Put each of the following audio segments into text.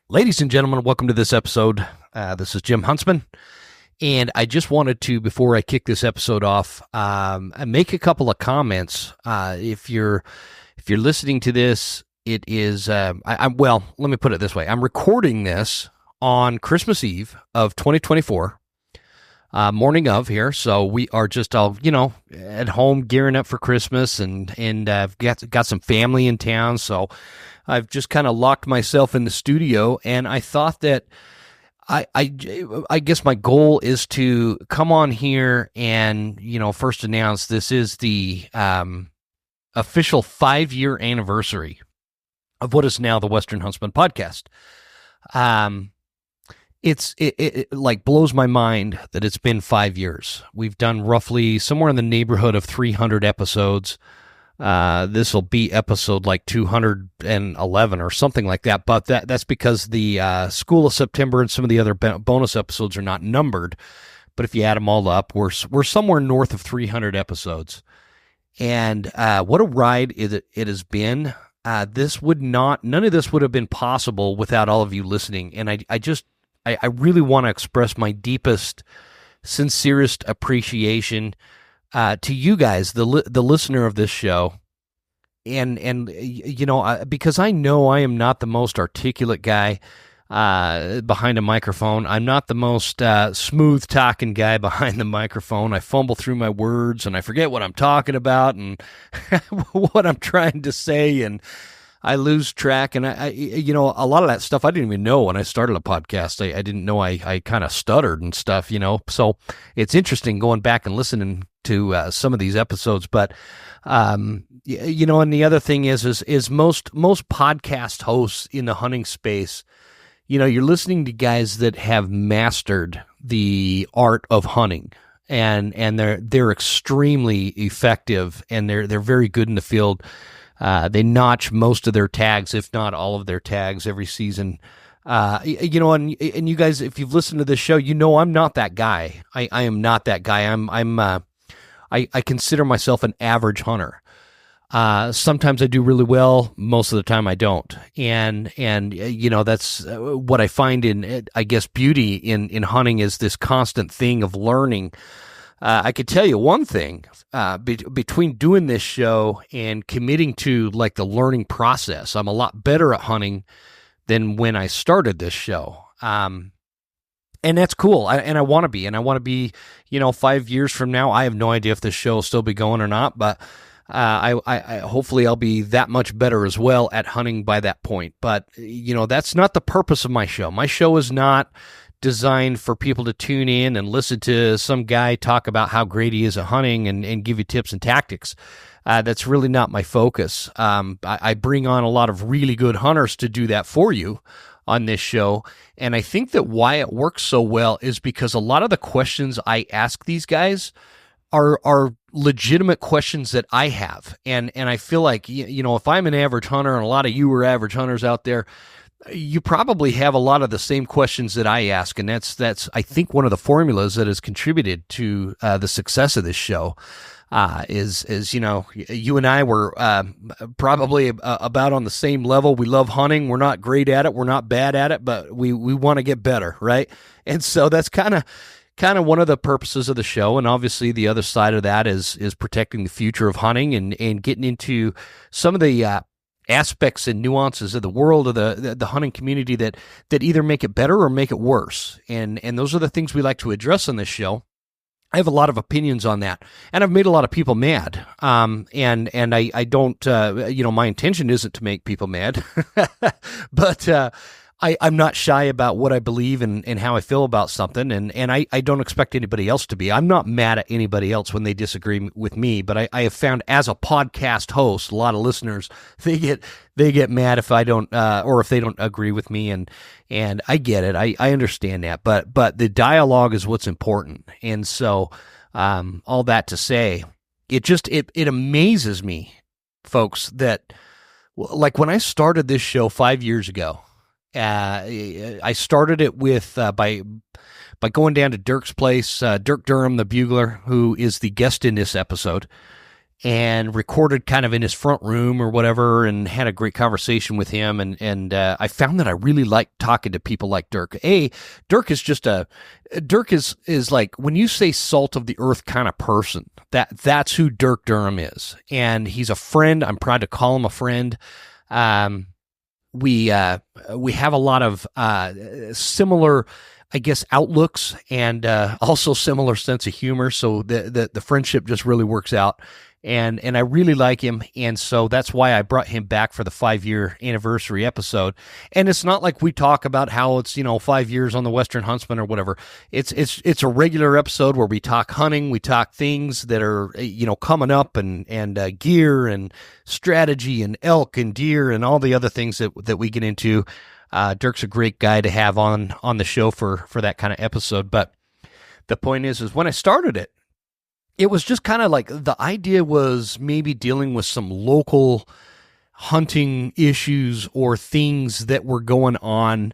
Ladies and gentlemen, welcome to this episode. This is Jim Huntsman, and I just wanted to, before I kick this episode off, make a couple of comments. If you're listening to this, it is well. Let me put it this way: I'm recording this on Christmas Eve of 2024, morning of here. So we are just all at home gearing up for Christmas, and I've got some family in town, so I've just kind of locked myself in the studio, and I thought that I guess my goal is to come on here and, first announce this is the official 5-year anniversary of what is now the Western Huntsman podcast. It like blows my mind that it's been 5 years. We've done roughly somewhere in the neighborhood of 300 episodes. This will be episode like 211 or something like that, but that's because the School of September and some of the other bonus episodes are not numbered. But if you add them all up, we're somewhere north of 300 episodes, and what a ride it has been. None of this would have been possible without all of you listening, and I really want to express my deepest, sincerest appreciation to you guys, the listener of this show, and because I know I am not the most articulate guy behind a microphone. I'm not the most smooth talking guy behind the microphone. I fumble through my words, and I forget what I'm talking about and what I'm trying to say, and I lose track. And I a lot of that stuff I didn't even know when I started a podcast. I didn't know I kind of stuttered and stuff. So it's interesting going back and listening to some of these episodes, but and the other thing is most podcast hosts in the hunting space, you're listening to guys that have mastered the art of hunting, and they're extremely effective, and they're very good in the field. They notch most of their tags, if not all of their tags, every season. And you guys, if you've listened to this show, I'm not that guy. I am not that guy. I consider myself an average hunter. Sometimes I do really well. Most of the time I don't. And that's what I find in, I guess, beauty in hunting is this constant thing of learning. I could tell you one thing, between doing this show and committing to like the learning process, I'm a lot better at hunting than when I started this show. And that's cool. I want to be. And I want to be, 5 years from now. I have no idea if this show will still be going or not, but I hopefully I'll be that much better as well at hunting by that point. But, that's not the purpose of my show. My show is not designed for people to tune in and listen to some guy talk about how great he is at hunting and give you tips and tactics. That's really not my focus. I bring on a lot of really good hunters to do that for you on this show. And I think that why it works so well is because a lot of the questions I ask these guys are legitimate questions that I have. And I feel like, if I'm an average hunter, and a lot of you are average hunters out there, you probably have a lot of the same questions that I ask. And that's I think one of the formulas that has contributed to the success of this show. Is you and I were probably about on the same level. We love hunting. We're not great at it. We're not bad at it, but we want to get better, right? And so that's kind of one of the purposes of the show. And obviously the other side of that is protecting the future of hunting and getting into some of the aspects and nuances of the world of the hunting community that either make it better or make it worse. And those are the things we like to address on this show. I have a lot of opinions on that, and I've made a lot of people mad. And I don't, my intention isn't to make people mad, but I'm not shy about what I believe and how I feel about something, and I don't expect anybody else to be. I'm not mad at anybody else when they disagree with me, but I have found as a podcast host, a lot of listeners, they get mad if I don't, or if they don't agree with me, and I get it. I understand that, but the dialogue is what's important. And so, all that to say, it amazes me, folks, that like when I started this show 5 years ago, I started it with by going down to Dirk's place, Dirk Durham, the bugler, who is the guest in this episode. and recorded kind of in his front room or whatever, and had a great conversation with him. And I found that I really like talking to people like Dirk. Dirk is like, when you say salt of the earth kind of person, that's who Dirk Durham is. And he's a friend. I'm proud to call him a friend. We have a lot of similar, I guess, outlooks, and also similar sense of humor. So the friendship just really works out. And I really like him, and so that's why I brought him back for the 5-year anniversary episode. And it's not like we talk about how it's 5 years on the Western Huntsman or whatever. It's a regular episode where we talk hunting, we talk things that are coming up, and gear and strategy and elk and deer and all the other things that we get into. Dirk's a great guy to have on the show for that kind of episode. But the point is when I started it, it was just kind of like, the idea was maybe dealing with some local hunting issues or things that were going on.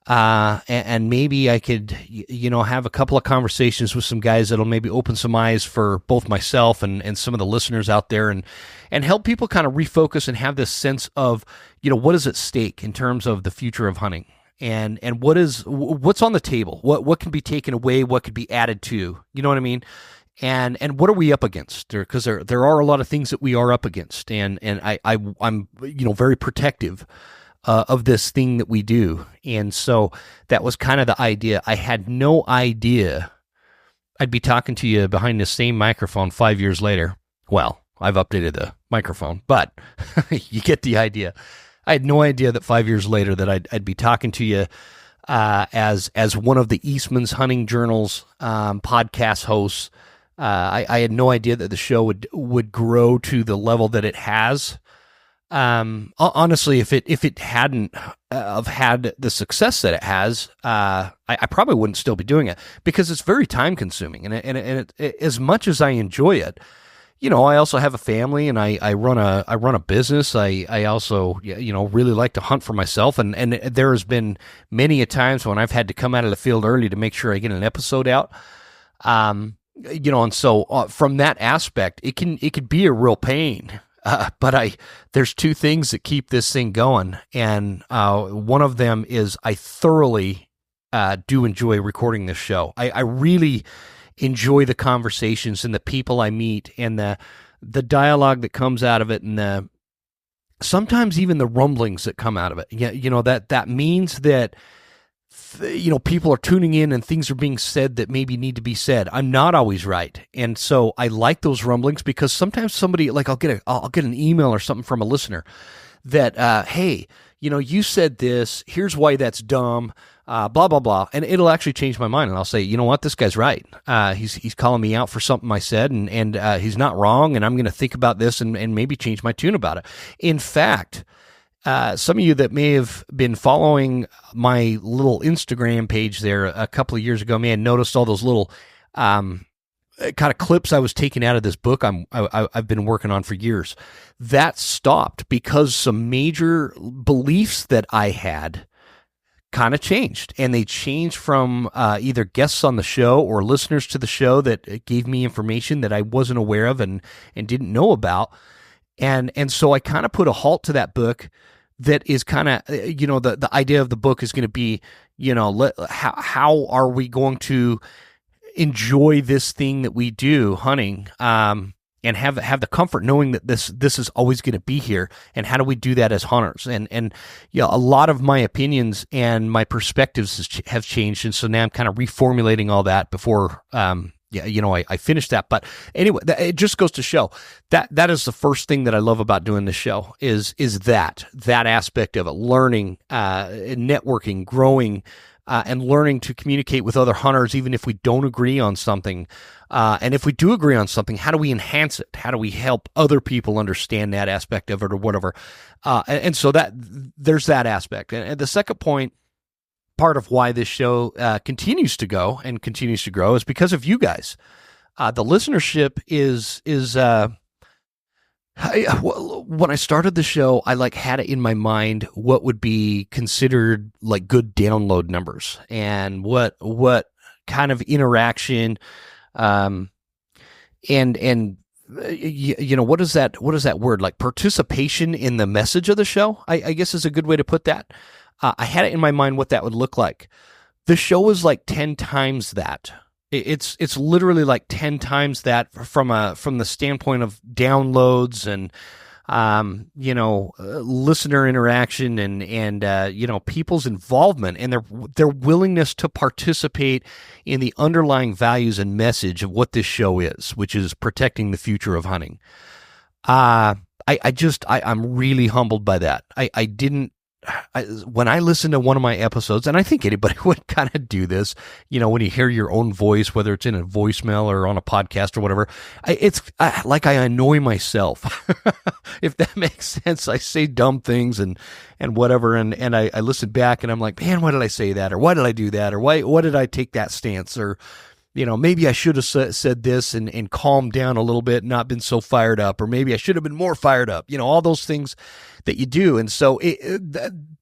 And maybe I could, have a couple of conversations with some guys that'll maybe open some eyes for both myself and some of the listeners out there, and help people kind of refocus and have this sense of, what is at stake in terms of the future of hunting, and what's on the table, what can be taken away, what could be added to, you know what I mean? And what are we up against? Because there are a lot of things that we are up against, and I'm very protective of this thing that we do. And so that was kind of the idea. I had no idea I'd be talking to you behind the same microphone 5 years later. Well, I've updated the microphone, but you get the idea. I had no idea that 5 years later that I'd be talking to you as one of the Eastman's Hunting Journal's podcast hosts. I had no idea that the show would grow to the level that it has. Honestly, if it hadn't have had the success that it has, I probably wouldn't still be doing it, because it's very time consuming. And it, as much as I enjoy it, I also have a family, and I run a business. I also, really like to hunt for myself. And there has been many a times when I've had to come out of the field early to make sure I get an episode out. And so from that aspect, it could be a real pain. But there's two things that keep this thing going. And one of them is I thoroughly do enjoy recording this show. I really enjoy the conversations and the people I meet, and the dialogue that comes out of it, and sometimes even the rumblings that come out of it. That means that people are tuning in and things are being said that maybe need to be said. I'm not always right. And so I like those rumblings, because sometimes somebody, like, I'll get an email or something from a listener that, hey, you said this, here's why that's dumb, blah, blah, blah. And it'll actually change my mind. And I'll say, you know what, this guy's right. He's calling me out for something I said, and he's not wrong. And I'm going to think about this and maybe change my tune about it. In fact, some of you that may have been following my little Instagram page there a couple of years ago may have noticed all those little kind of clips I was taking out of this book I've been working on for years. That stopped because some major beliefs that I had kind of changed, and they changed from either guests on the show or listeners to the show that gave me information that I wasn't aware of and didn't know about. And so I kind of put a halt to that book. That is kind of, the idea of the book is going to be, how are we going to enjoy this thing that we do, hunting, and have the comfort knowing that this is always going to be here, and how do we do that as hunters? And a lot of my opinions and my perspectives have changed, and so now I'm kind of reformulating all that before I finished that. But anyway, it just goes to show that is the first thing that I love about doing this show is that aspect of it, learning, networking, growing, and learning to communicate with other hunters, even if we don't agree on something. And if we do agree on something, how do we enhance it? How do we help other people understand that aspect of it or whatever? And so there's that aspect. And the second part of why this show continues to go and continues to grow is because of you guys. The listenership is when I started the show, I had it in my mind what would be considered like good download numbers, and what kind of interaction and what is that word, like participation in the message of the show, I guess is a good way to put that. I had it in my mind what that would look like. The show is like 10 times that. It's literally like 10 times that from the standpoint of downloads and listener interaction and people's involvement and their willingness to participate in the underlying values and message of what this show is, which is protecting the future of hunting. I'm really humbled by that. When I listen to one of my episodes, and I think anybody would kind of do this, when you hear your own voice, whether it's in a voicemail or on a podcast or whatever, it's like I annoy myself, if that makes sense. I say dumb things and whatever, and I listen back and I'm like, man, why did I say that? Or why did I do that? Or why did I take that stance? Or, maybe I should have said this and calmed down a little bit, not been so fired up, or maybe I should have been more fired up, all those things that you do. And so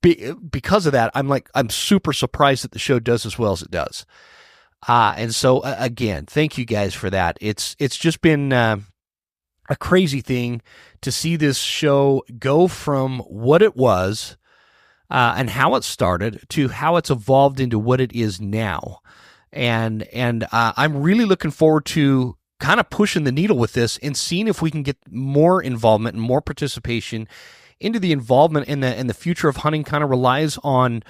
because of that, I'm super surprised that the show does as well as it does. And so again, thank you guys for that. It's just been a crazy thing to see this show go from what it was and how it started to how it's evolved into what it is now. And I'm really looking forward to kind of pushing the needle with this and seeing if we can get more involvement and more participation into the involvement, and the future of hunting kind of relies on,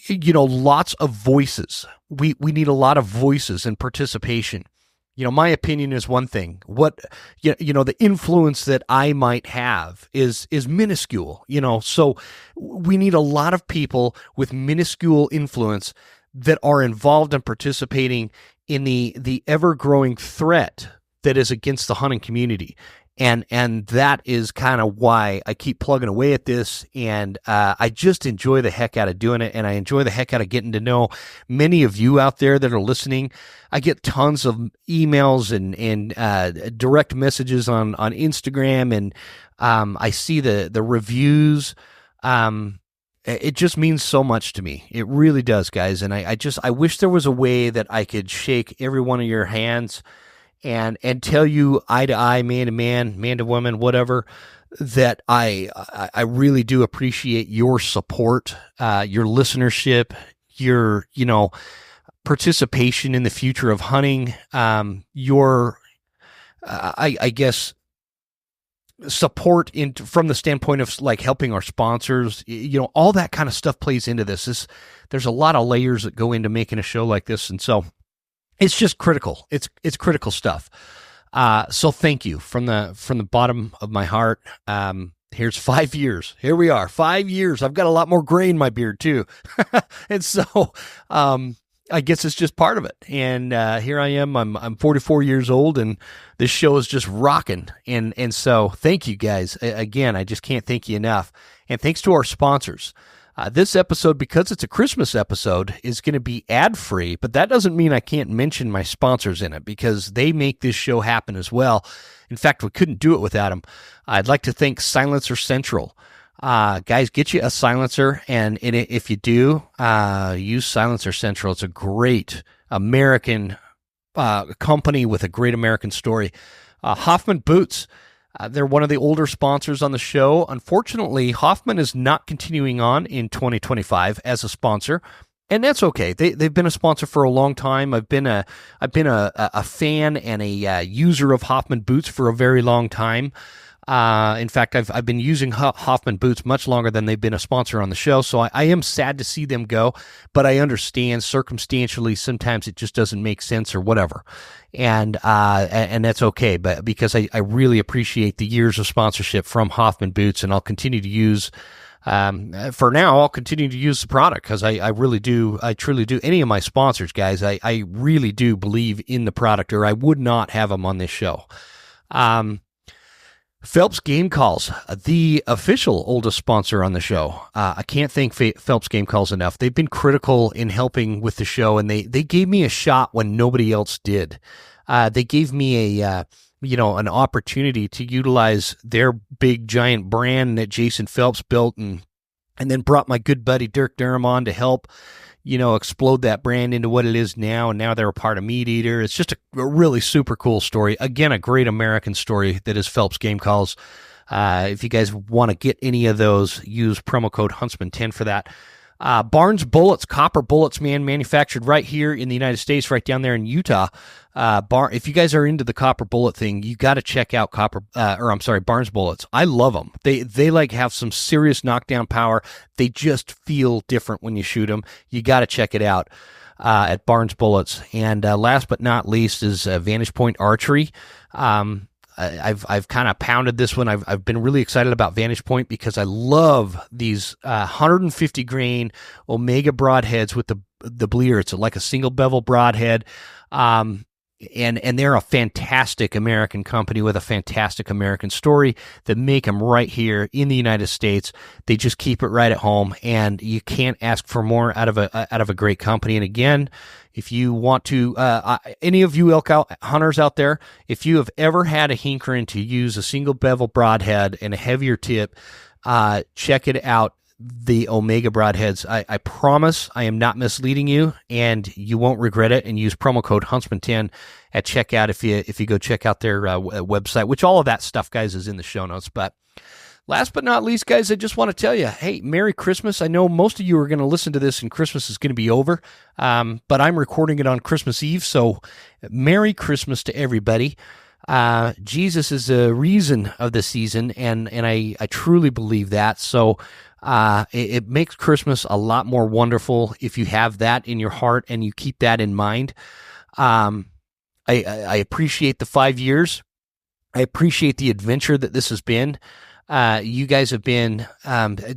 lots of voices. We need a lot of voices and participation. My opinion is one thing. What, the influence that I might have is minuscule, so we need a lot of people with minuscule influence that are involved and participating in the ever-growing threat that is against the hunting community. And that is kind of why I keep plugging away at this, and I just enjoy the heck out of doing it, and I enjoy the heck out of getting to know many of you out there that are listening. I get tons of emails and direct messages on Instagram, and I see the reviews. It just means so much to me. It really does, guys. And I wish there was a way that I could shake every one of your hands and tell you eye to eye, man to man, man to woman, whatever, that I really do appreciate your support, your listenership, your, participation in the future of hunting, your, I guess, support from the standpoint of like helping our sponsors, all that kind of stuff plays into this. There's a lot of layers that go into making a show like this. And so it's just critical. It's critical stuff. So thank you from the bottom of my heart. Here's 5 years. Here we are, 5 years. I've got a lot more gray in my beard too. And so, I guess it's just part of it. And here I am. I'm 44 years old, and this show is just rocking. And so thank you guys. Again, I just can't thank you enough. And thanks to our sponsors. This episode, because it's a Christmas episode, is going to be ad-free, but that doesn't mean I can't mention my sponsors in it, because they make this show happen as well. In fact, we couldn't do it without them. I'd like to thank Silencer Central. Guys, get you a silencer, and if you do, use Silencer Central. It's a great American company with a great American story. Hoffman Boots. They're one of the older sponsors on the show. Unfortunately, Hoffman is not continuing on in 2025 as a sponsor, and that's okay. They've been a sponsor for a long time. I've been a fan and a user of Hoffman Boots for a very long time. In fact, I've been using Hoffman Boots much longer than they've been a sponsor on the show, so I am sad to see them go, but I understand circumstantially sometimes it just doesn't make sense or whatever, and that's okay, but because I really appreciate the years of sponsorship from Hoffman Boots, and I'll continue to use, for now, I'll continue to use the product, because I truly do. Any of my sponsors, guys, I really do believe in the product, or I would not have them on this show. Phelps Game Calls, the official oldest sponsor on the show. I can't thank Phelps Game Calls enough. They've been critical in helping with the show, and they gave me a shot when nobody else did. They gave me an opportunity to utilize their big giant brand that Jason Phelps built, and then brought my good buddy Dirk Durham on to help, explode that brand into what it is now. And now they're a part of Meat Eater. It's just a really super cool story. Again, a great American story that is Phelps Game Calls. If you guys want to get any of those, use promo code Huntsman10 for that. Barnes bullets, copper bullets, man, manufactured right here in the United States, right down there in Utah. If you guys are into the copper bullet thing, you got to check out Barnes bullets. I love them. They like have some serious knockdown power. They just feel different when you shoot them. You got to check it out at Barnes Bullets. And last but not least is Vantage Point Archery. I've kind of pounded this one. I've been really excited about Vantage Point because I love these 150 grain Omega broadheads with the bleeder. It's like a single bevel broadhead. And they're a fantastic American company with a fantastic American story that make them right here in the United States. They just keep it right at home, and you can't ask for more out of a great company. And again, if you want to, any of you elk hunters out there, if you have ever had a hinkering to use a single bevel broadhead and a heavier tip, check it out. The Omega broadheads. I promise I am not misleading you, and you won't regret it. And use promo code Huntsman10 at checkout if you go check out their website, which all of that stuff, guys, is in the show notes. But last but not least, guys, I just want to tell you, hey, Merry Christmas. I know most of you are going to listen to this and Christmas is going to be over, but I'm recording it on Christmas Eve, so Merry Christmas to everybody. Jesus is the reason of the season, and I truly believe that. So it makes Christmas a lot more wonderful if you have that in your heart and you keep that in mind. I appreciate the 5 years. I appreciate the adventure that this has been. You guys have been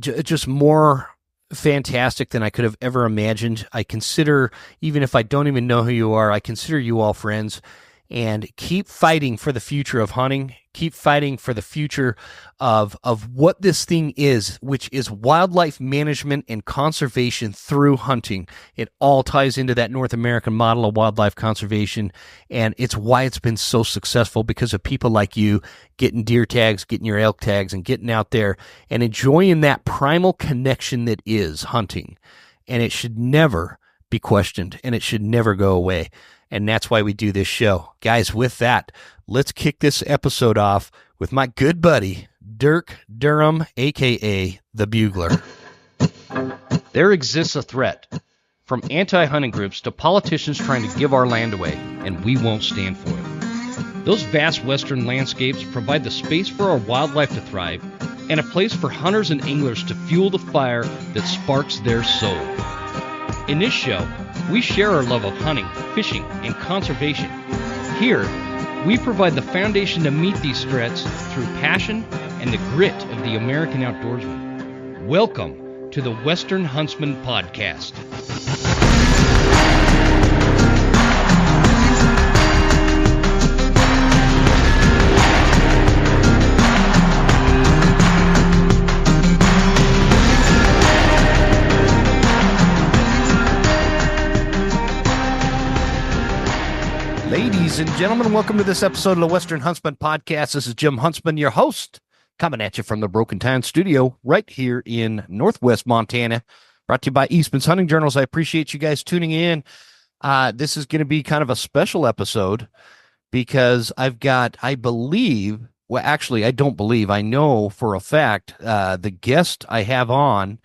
just more fantastic than I could have ever imagined. I consider, even if I don't even know who you are, I consider you all friends. And keep fighting for the future of hunting. Keep fighting for the future of what this thing is, which is wildlife management and conservation through hunting. It all ties into that North American model of wildlife conservation, and it's why it's been so successful, because of people like you getting deer tags, getting your elk tags, and getting out there and enjoying that primal connection that is hunting. And it should never be questioned, and it should never go away. And that's why we do this show. Guys, with that, let's kick this episode off with my good buddy, Dirk Durham, a.k.a. The Bugler. There exists a threat, from anti-hunting groups to politicians trying to give our land away, and we won't stand for it. Those vast western landscapes provide the space for our wildlife to thrive, and a place for hunters and anglers to fuel the fire that sparks their soul. In this show, we share our love of hunting, fishing, and conservation. Here, we provide the foundation to meet these threats through passion and the grit of the American outdoorsman. Welcome to the Western Huntsman Podcast. Ladies and gentlemen, welcome to this episode of the Western Huntsman Podcast. This is Jim Huntsman, your host, coming at you from the Broken Town Studio right here in Northwest Montana, brought to you by Eastman's Hunting Journals. I appreciate you guys tuning in. This is going to be kind of a special episode because I've got, I don't believe, I know for a fact, the guest I have on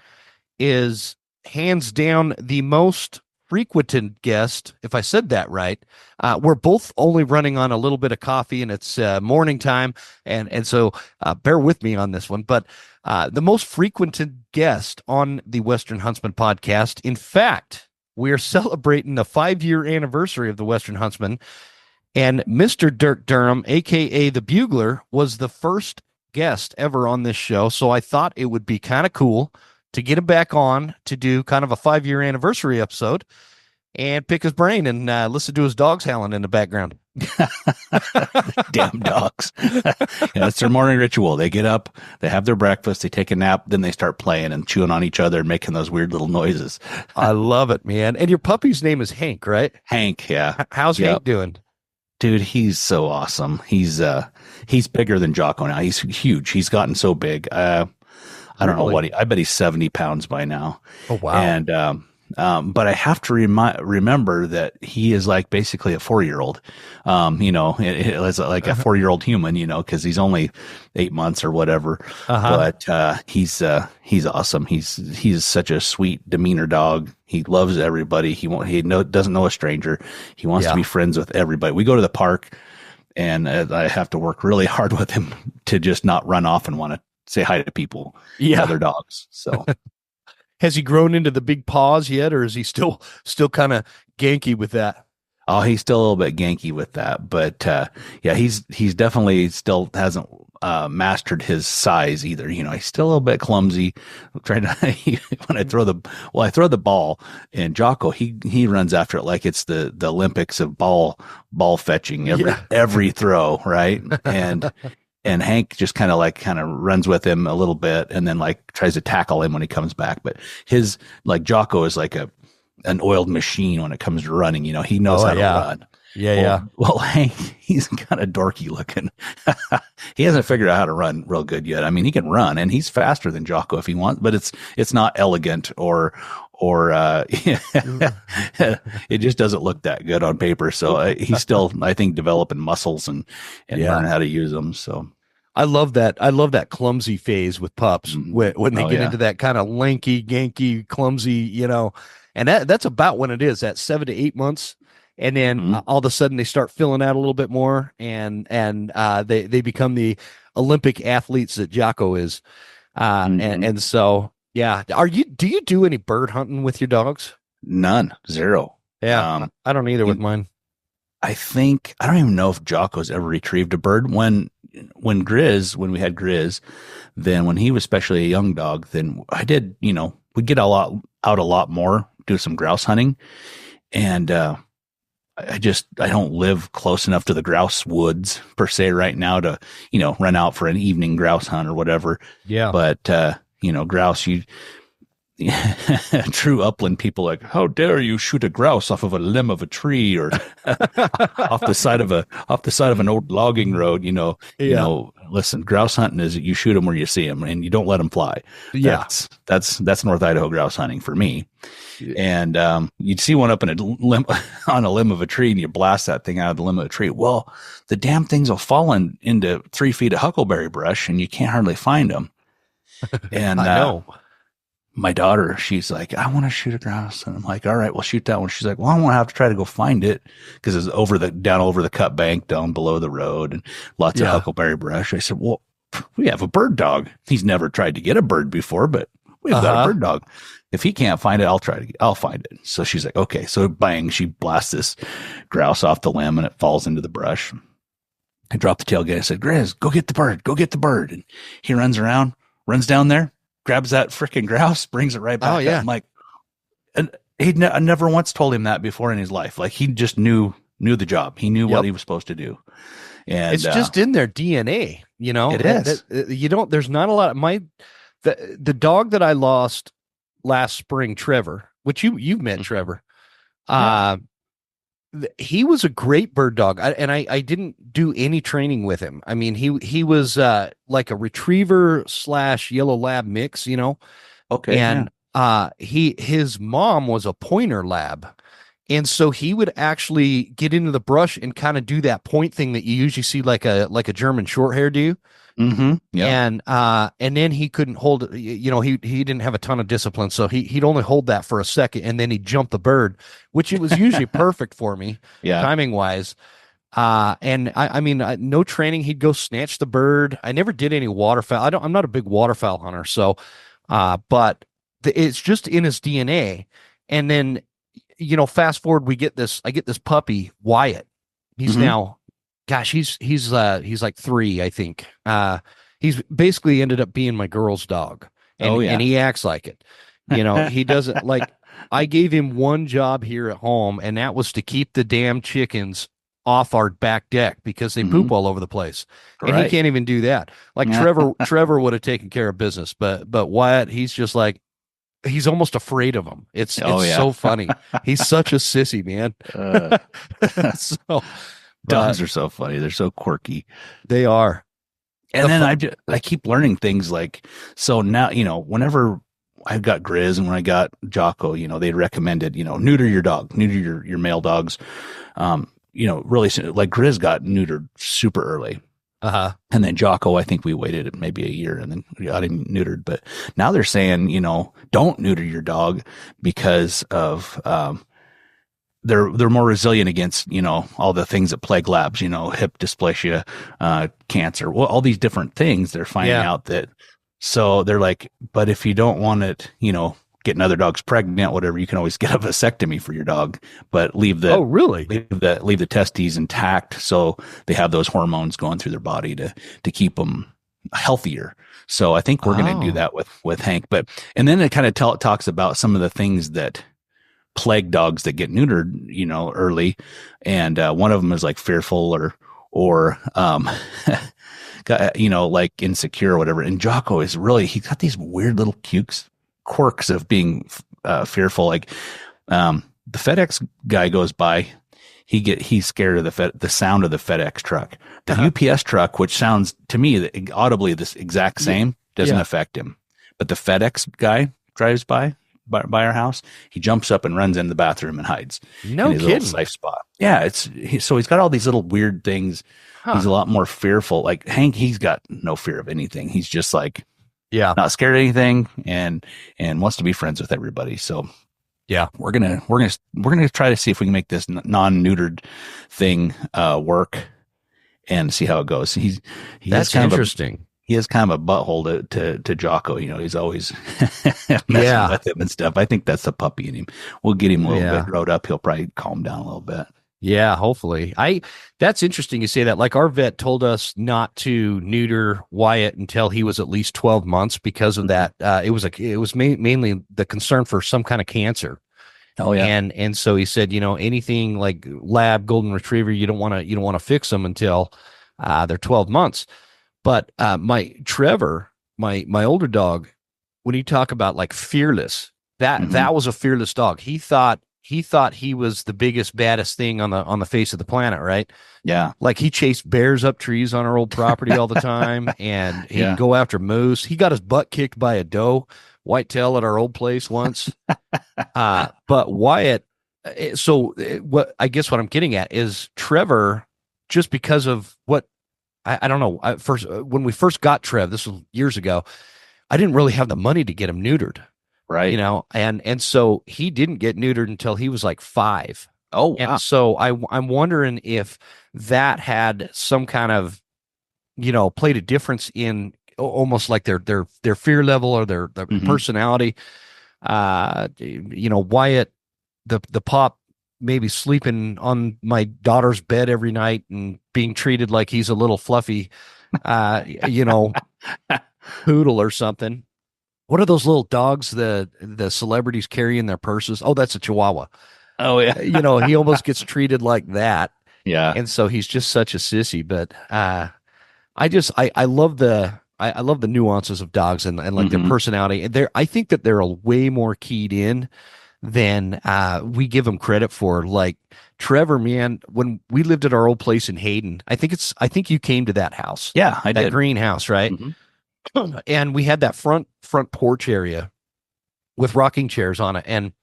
is hands down the most frequented guest, if I said that right. We're both only running on a little bit of coffee, and it's morning time, and so bear with me on this one. But the most frequented guest on the Western Huntsman Podcast, in fact, we are celebrating the 5-year anniversary of the Western Huntsman, and Mr. Dirk Durham, a.k.a. The Bugler, was the first guest ever on this show, so I thought it would be kind of cool to get him back on to do kind of a 5-year anniversary episode and pick his brain and listen to his dogs howling in the background. Damn dogs. That's their morning ritual. They get up, they have their breakfast, they take a nap, then they start playing and chewing on each other and making those weird little noises. I love it, man. And your puppy's name is Hank, right? Hank, yeah. How's Hank doing? Dude, he's so awesome. He's bigger than Jocko now. He's huge. He's gotten so big. I don't know what I bet he's 70 pounds by now. Oh, wow. And But I have to remember that he is like basically a 4-year-old. It's like a 4-year-old human, because he's only 8 months or whatever. Uh-huh. But he's awesome. He's such a sweet demeanor dog. He loves everybody. Doesn't know a stranger. He wants to Yeah. be friends with everybody. We go to the park, and I have to work really hard with him to just not run off and want to say hi to people and Yeah. other dogs. So. Has he grown into the big paws yet, or is he still kind of ganky with that? Oh, he's still a little bit ganky with that, but yeah, he's definitely still hasn't mastered his size either. He's still a little bit clumsy. I'm trying to when I throw the ball, and Jocko he runs after it like it's the Olympics of ball fetching every throw, right? And Hank just kind of runs with him a little bit and then like tries to tackle him when he comes back. But his like Jocko is like an oiled machine when it comes to running. He knows how to run. Yeah. Well, Hank, he's kind of dorky looking. He hasn't figured out how to run real good yet. I mean, he can run and he's faster than Jocko if he wants, but it's not elegant or it just doesn't look that good on paper. So he's still, I think, developing muscles and learn how to use them. So I love that. I love that clumsy phase with pups when they get into that kind of lanky, ganky, clumsy, and that's about when it is at 7 to 8 months. And then all of a sudden they start filling out a little bit more and they become the Olympic athletes that Jocko is. And so, yeah. Do you do any bird hunting with your dogs? None, zero. Yeah. I don't either with mine. I don't even know if Jocko's ever retrieved a bird. When we had Grizz, then when he was especially a young dog, then I did, we'd get out a lot more, do some grouse hunting. And, I don't live close enough to the grouse woods per se right now to, run out for an evening grouse hunt or whatever. Yeah. But, grouse, true upland people like, how dare you shoot a grouse off of a limb of a tree or off the side of an old logging road, listen, grouse hunting is you shoot them where you see them and you don't let them fly. Yeah. That's North Idaho grouse hunting for me. And you'd see one up in on a limb of a tree and you blast that thing out of the limb of a tree. Well, the damn things will fall into 3 feet of huckleberry brush and you can't hardly find them. And I know. My daughter, she's like, I want to shoot a grouse. And I'm like, all right, well, shoot that one. She's like, well, I won't have to try to go find it because it's down over the cut bank down below the road and lots of huckleberry brush. I said, well, we have a bird dog. He's never tried to get a bird before, but we've got a bird dog. If he can't find it, I'll find it. So she's like, okay. So bang, she blasts this grouse off the limb and it falls into the brush. I dropped the tailgate. I said, Grizz, go get the bird. And he runs down there, grabs that freaking grouse, brings it right back. Oh, yeah. Up. I'm like, and I never once told him that before in his life. Like he just knew the job. He knew what he was supposed to do. And it's just in their DNA, It is. There's not a lot of the dog that I lost last spring, Trevor, which you've met Trevor. He was a great bird dog. I didn't do any training with him. I mean, he was like a retriever / yellow lab mix, Okay. And his mom was a pointer lab. And so he would actually get into the brush and kind of do that point thing that you usually see like a German short hair do. Mm-hmm. Yeah. And then he couldn't hold it. He didn't have a ton of discipline. So he'd only hold that for a second and then he'd jump the bird, which it was usually perfect for me timing wise. And I mean, no training. He'd go snatch the bird. I never did any waterfowl. I'm not a big waterfowl hunter. So, but it's just in his DNA. And then, fast forward, I get this puppy, Wyatt. He's now, gosh, he's like 3, I think. He's basically ended up being my girl's dog. And, and he acts like it. He doesn't like, I gave him one job here at home, and that was to keep the damn chickens off our back deck because they poop all over the place. And he can't even do that. Like Trevor would have taken care of business, but Wyatt, he's just like, he's almost afraid of him. It's so funny. He's such a sissy, man. So dogs are so funny. They're so quirky. They are. And then I keep learning things like, so now, whenever I got Grizz, and when I got Jocko, they recommended, neuter your dog, neuter your male dogs. Really like Grizz got neutered super early. Uh-huh. And then Jocko, I think we waited maybe a year and then we got him neutered. But now they're saying, don't neuter your dog because of, they're more resilient against, all the things that plague labs, hip dysplasia, cancer, well, all these different things. They're finding out that, so they're like, but if you don't want it, getting other dogs pregnant, whatever, you can always get a vasectomy for your dog, but leave the leave the testes intact, so they have those hormones going through their body to keep them healthier. So I think we're going to do that with Hank. And then it kind of talks about some of the things that plague dogs that get neutered, early, and one of them is like fearful or like insecure or whatever. And Jocko is really, he's got these weird little quirks of being fearful. Like the FedEx guy goes by, he's scared of the sound of the FedEx truck. The UPS truck, which sounds to me audibly this exact same, doesn't affect him. But the FedEx guy drives by our house, he jumps up and runs in the bathroom and hides. No in his kidding. little safe spot. Yeah, so he's got all these little weird things. He's a lot more fearful. Like Hank, he's got no fear of anything. He's just like, not scared of anything, and wants to be friends with everybody. So we're gonna try to see if we can make this non-neutered thing work and see how it goes. That's kind interesting. He has kind of a butthole to Jocko. He's always messing with him and stuff. I think that's the puppy in him. We'll get him a little bit growed up. He'll probably calm down a little bit. Yeah, hopefully. That's interesting you say that. Like our vet told us not to neuter Wyatt until he was at least 12 months because of that. It was mainly the concern for some kind of cancer. Oh yeah. And so he said, anything like lab golden retriever, you don't want to fix them until they're 12 months. But my Trevor, my older dog, when you talk about like fearless, that was a fearless dog. He thought he was the biggest, baddest thing on the face of the planet, right? Yeah. Like he chased bears up trees on our old property all the time, and he'd go after moose. He got his butt kicked by a doe, whitetail at our old place once. But Wyatt, what I guess what I'm getting at is Trevor, just because of what I don't know. When we first got Trev, this was years ago, I didn't really have the money to get him neutered. Right. And so he didn't get neutered until he was like 5. Oh, wow. And so I'm wondering if that had some kind of, played a difference in almost like their fear level or their personality. Wyatt, the pop, maybe sleeping on my daughter's bed every night and being treated like he's a little fluffy, poodle or something. What are those little dogs the celebrities carry in their purses? Oh, that's a Chihuahua. Oh yeah. He almost gets treated like that. Yeah. And so he's just such a sissy. But I love the nuances of dogs and like their personality. And I think that they're way more keyed in than we give them credit for. Like Trevor, man, when we lived at our old place in Hayden, I think you came to that house. Yeah, I did. That greenhouse, right? Mm-hmm. And we had that front porch area with rocking chairs on it. And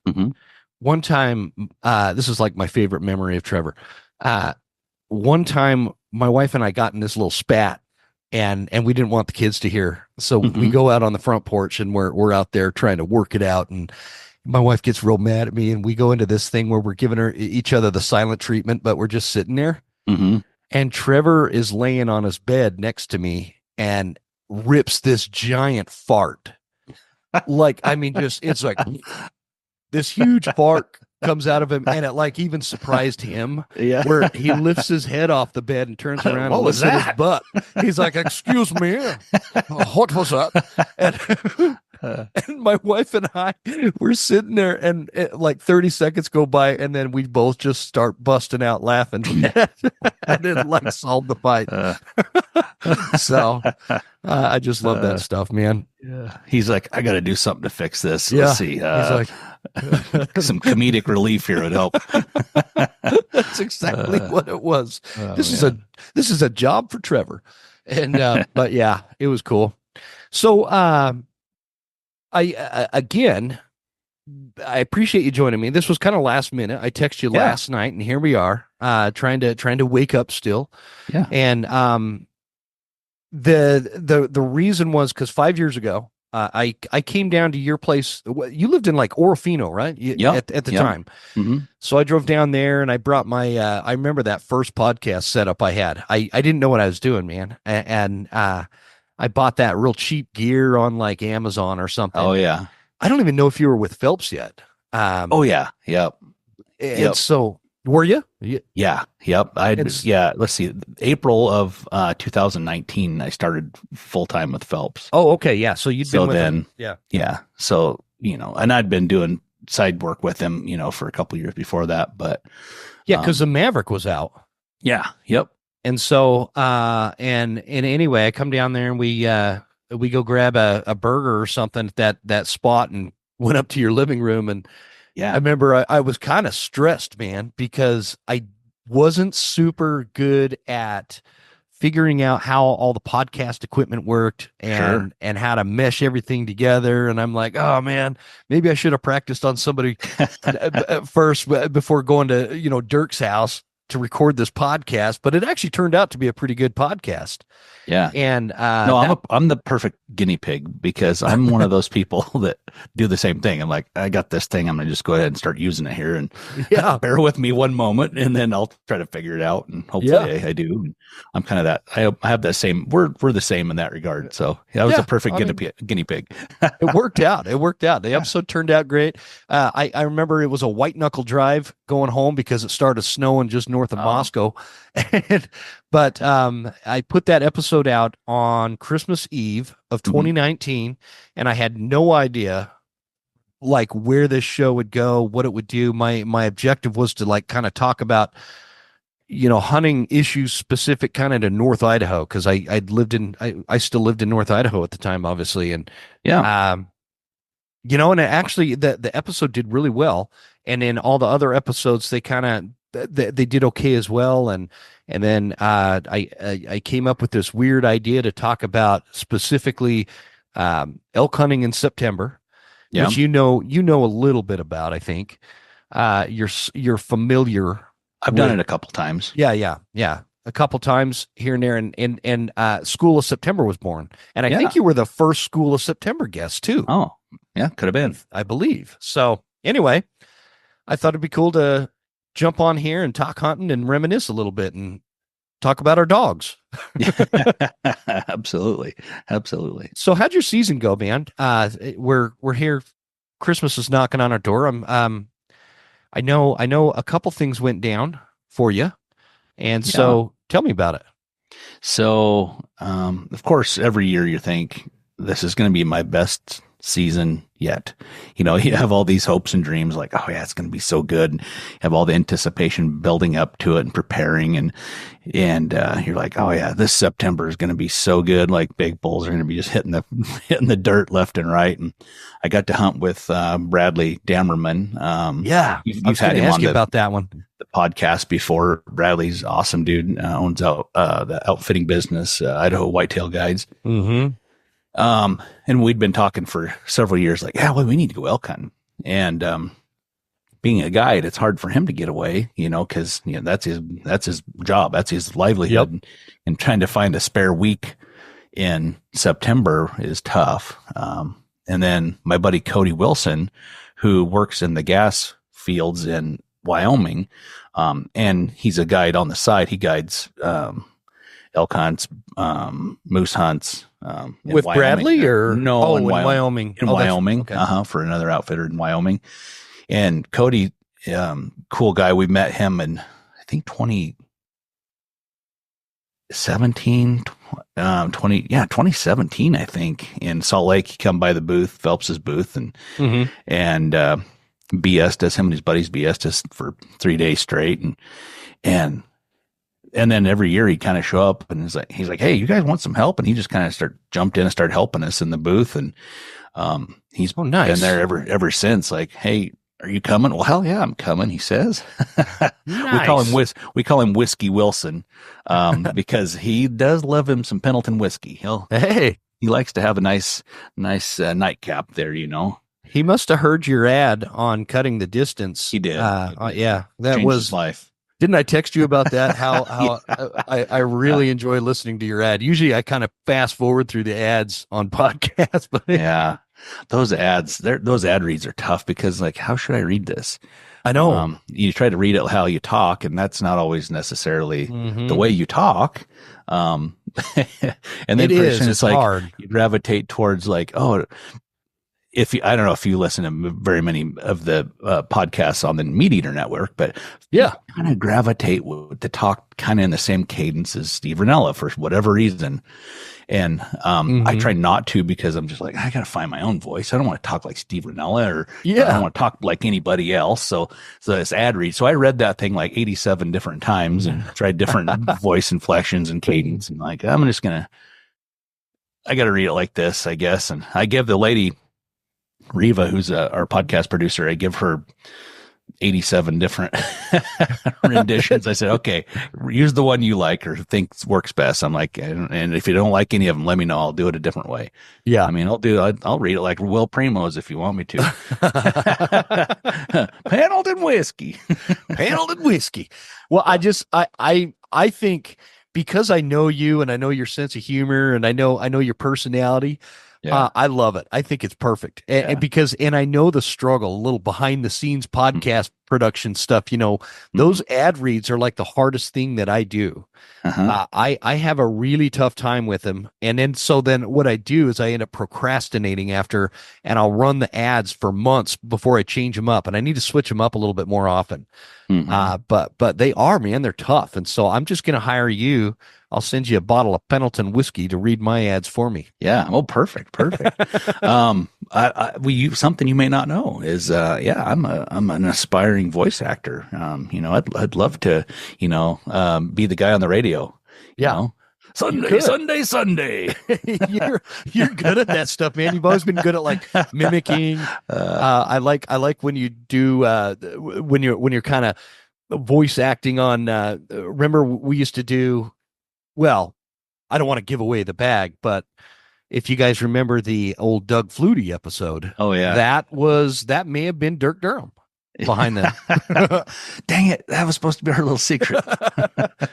one time, this is like my favorite memory of Trevor. One time my wife and I got in this little spat and we didn't want the kids to hear. So we go out on the front porch and we're out there trying to work it out. And my wife gets real mad at me and we go into this thing where we're giving each other the silent treatment, but we're just sitting there. And Trevor is laying on his bed next to me and rips this giant fart. Like, I mean, it's like this huge fart comes out of him, and it like even surprised him. Yeah, where he lifts his head off the bed and turns around and looks at his butt. He's like, "Excuse me, what was that?" And my wife and I, we're sitting there, and like 30 seconds go by, and then we both just start busting out laughing, and it like solved the fight. So I just love that stuff, man. Yeah, he's like, I got to do something to fix this. Let's see. He's like, some comedic relief here would help. That's exactly what it was. This is a job for Trevor, and but yeah, it was cool. So Again, I appreciate you joining me. This was kind of last minute. I texted you last night, and here we are, trying to wake up still. Yeah. And the reason was because 5 years ago, I came down to your place. You lived in like Orofino, right? At the time. Mm-hmm. So I drove down there, and I brought my. I remember that first podcast setup I had. I didn't know what I was doing, man, and I bought that real cheap gear on like Amazon or something. Oh yeah. I don't even know if you were with Phelps yet. Oh yeah. Yep. And so were you? Yeah. Yep. Let's see. April of 2019, I started full time with Phelps. Oh, okay. Yeah. So you'd been with him. Yeah. Yeah. So, and I'd been doing side work with him, for a couple of years before that, but yeah, because the Maverick was out. Yeah. Yep. And so, and anyway, I come down there and we go grab a burger or something at that spot and went up to your living room. And yeah, I remember I was kind of stressed, man, because I wasn't super good at figuring out how all the podcast equipment worked and how to mesh everything together. And I'm like, oh man, maybe I should have practiced on somebody first before going to, Dirk's house to record this podcast, but it actually turned out to be a pretty good podcast. Yeah. And no, I'm the perfect guinea pig because I'm one of those people that do the same thing. I'm like, I got this thing. I'm going to just go ahead and start using it here and bear with me one moment and then I'll try to figure it out. And hopefully I do. And I'm kind of that. I have that same, we're the same in that regard. So I was a perfect guinea pig. It worked out. The episode turned out great. I remember it was a white knuckle drive going home because it started snowing just north of Moscow. But I put that episode out on Christmas Eve of 2019, and I had no idea like where this show would go, what it would do. My objective was to like kind of talk about hunting issues specific kind of to North Idaho, because I still lived in North Idaho at the time, obviously, and and actually the episode did really well, and in all the other episodes they kind of they did okay as well, and then I came up with this weird idea to talk about specifically elk hunting in September, which you know a little bit about. I think you're familiar. I've done it a couple times. Yeah, a couple times here and there, and School of September was born, and I think you were the first School of September guest too. Oh, yeah, could have been, I believe. So anyway, I thought it'd be cool to jump on here and talk hunting and reminisce a little bit and talk about our dogs. Absolutely. So how'd your season go, man? We're here. Christmas is knocking on our door. I know a couple things went down for you. And so tell me about it. So, of course, every year you think this is going to be my best season yet. You have all these hopes and dreams like, oh yeah, it's going to be so good. And have all the anticipation building up to it and preparing. And you're like, oh yeah, this September is going to be so good. Like big bulls are going to be just hitting the dirt left and right. And I got to hunt with, Bradley Dammerman. You've had him on about that one, the podcast before. Bradley's awesome dude, owns out, the outfitting business, Idaho Whitetail Guides. Mm-hmm. And we'd been talking for several years, like, we need to go elk hunting. And, being a guide, it's hard for him to get away, cause that's his job. That's his livelihood. Yep. And trying to find a spare week in September is tough. And then my buddy, Cody Wilson, who works in the gas fields in Wyoming. And he's a guide on the side. He guides, elk hunts, moose hunts, with Wyoming. Bradley or no? In Wyoming. In Wyoming, okay. For another outfitter in Wyoming. And Cody, cool guy. We met him in I think 2017, 2017. I think in Salt Lake. He come by the booth, Phelps's booth, and BS'd us. Him and his buddies BS'd us for 3 days straight, and then every year he'd kind of show up and he's like, hey, you guys want some help? And he just kind of jumped in and started helping us in the booth. And, he's been there ever since. Like, hey, are you coming? Well, hell yeah, I'm coming. He says, Nice. we call him Whiskey Wilson, because he does love him some Pendleton whiskey. he likes to have a nice nightcap there, you know. He must have heard your ad on cutting the distance. He did. Yeah, that Changed was his life. Didn't I text you about that? How Yeah. I really enjoy listening to your ad. Usually I kind of fast forward through the ads on podcasts, but Yeah. Those ads, those ad reads are tough because like, how should I read this? I know. You try to read it how you talk, and that's not always necessarily the way you talk. And then it's like hard. you gravitate towards like, oh, I don't know if you listen to very many of the podcasts on the Meat Eater Network, but yeah, kind of gravitate to talk kind of in the same cadence as Steve Rinella for whatever reason. And I try not to because I'm just like, I got to find my own voice. I don't want to talk like Steve Rinella or I don't want to talk like anybody else. So this ad read. So I read that thing like 87 different times and tried different voice inflections and cadence. And like, I got to read it like this, I guess. And I give the lady, Riva, who's our podcast producer, I give her 87 different renditions. I said, okay, use the one you like or think works best. I'm like, and if you don't like any of them, let me know. I'll do it a different way. Yeah. I mean, I'll read it like Will Primo's if you want me to. Paneled in whiskey. Paneled in whiskey. Well, I think because I know you and I know your sense of humor and I know your personality, I love it. I think it's perfect. And I know the struggle, a little behind the scenes podcast production stuff, you know, those ad reads are like the hardest thing that I do. I have a really tough time with them. And then what I do is I end up procrastinating after, and I'll run the ads for months before I change them up. And I need to switch them up a little bit more often. But they are, man, they're tough. And so I'm just going to hire you. I'll send you a bottle of Pendleton whiskey to read my ads for me. Yeah. Oh, perfect. Something you may not know is, I'm an aspiring voice actor. You know, I'd love to, you know, be the guy on the radio. Yeah. You know? Sunday. You're good at that stuff, man. You've always been good at like mimicking. I like when you do, when you're kind of voice acting on, remember we used to do, well, I don't want to give away the bag, but if you guys remember the old Doug Flutie episode, that may have been Dirk Durham behind that. Dang it. That was supposed to be our little secret.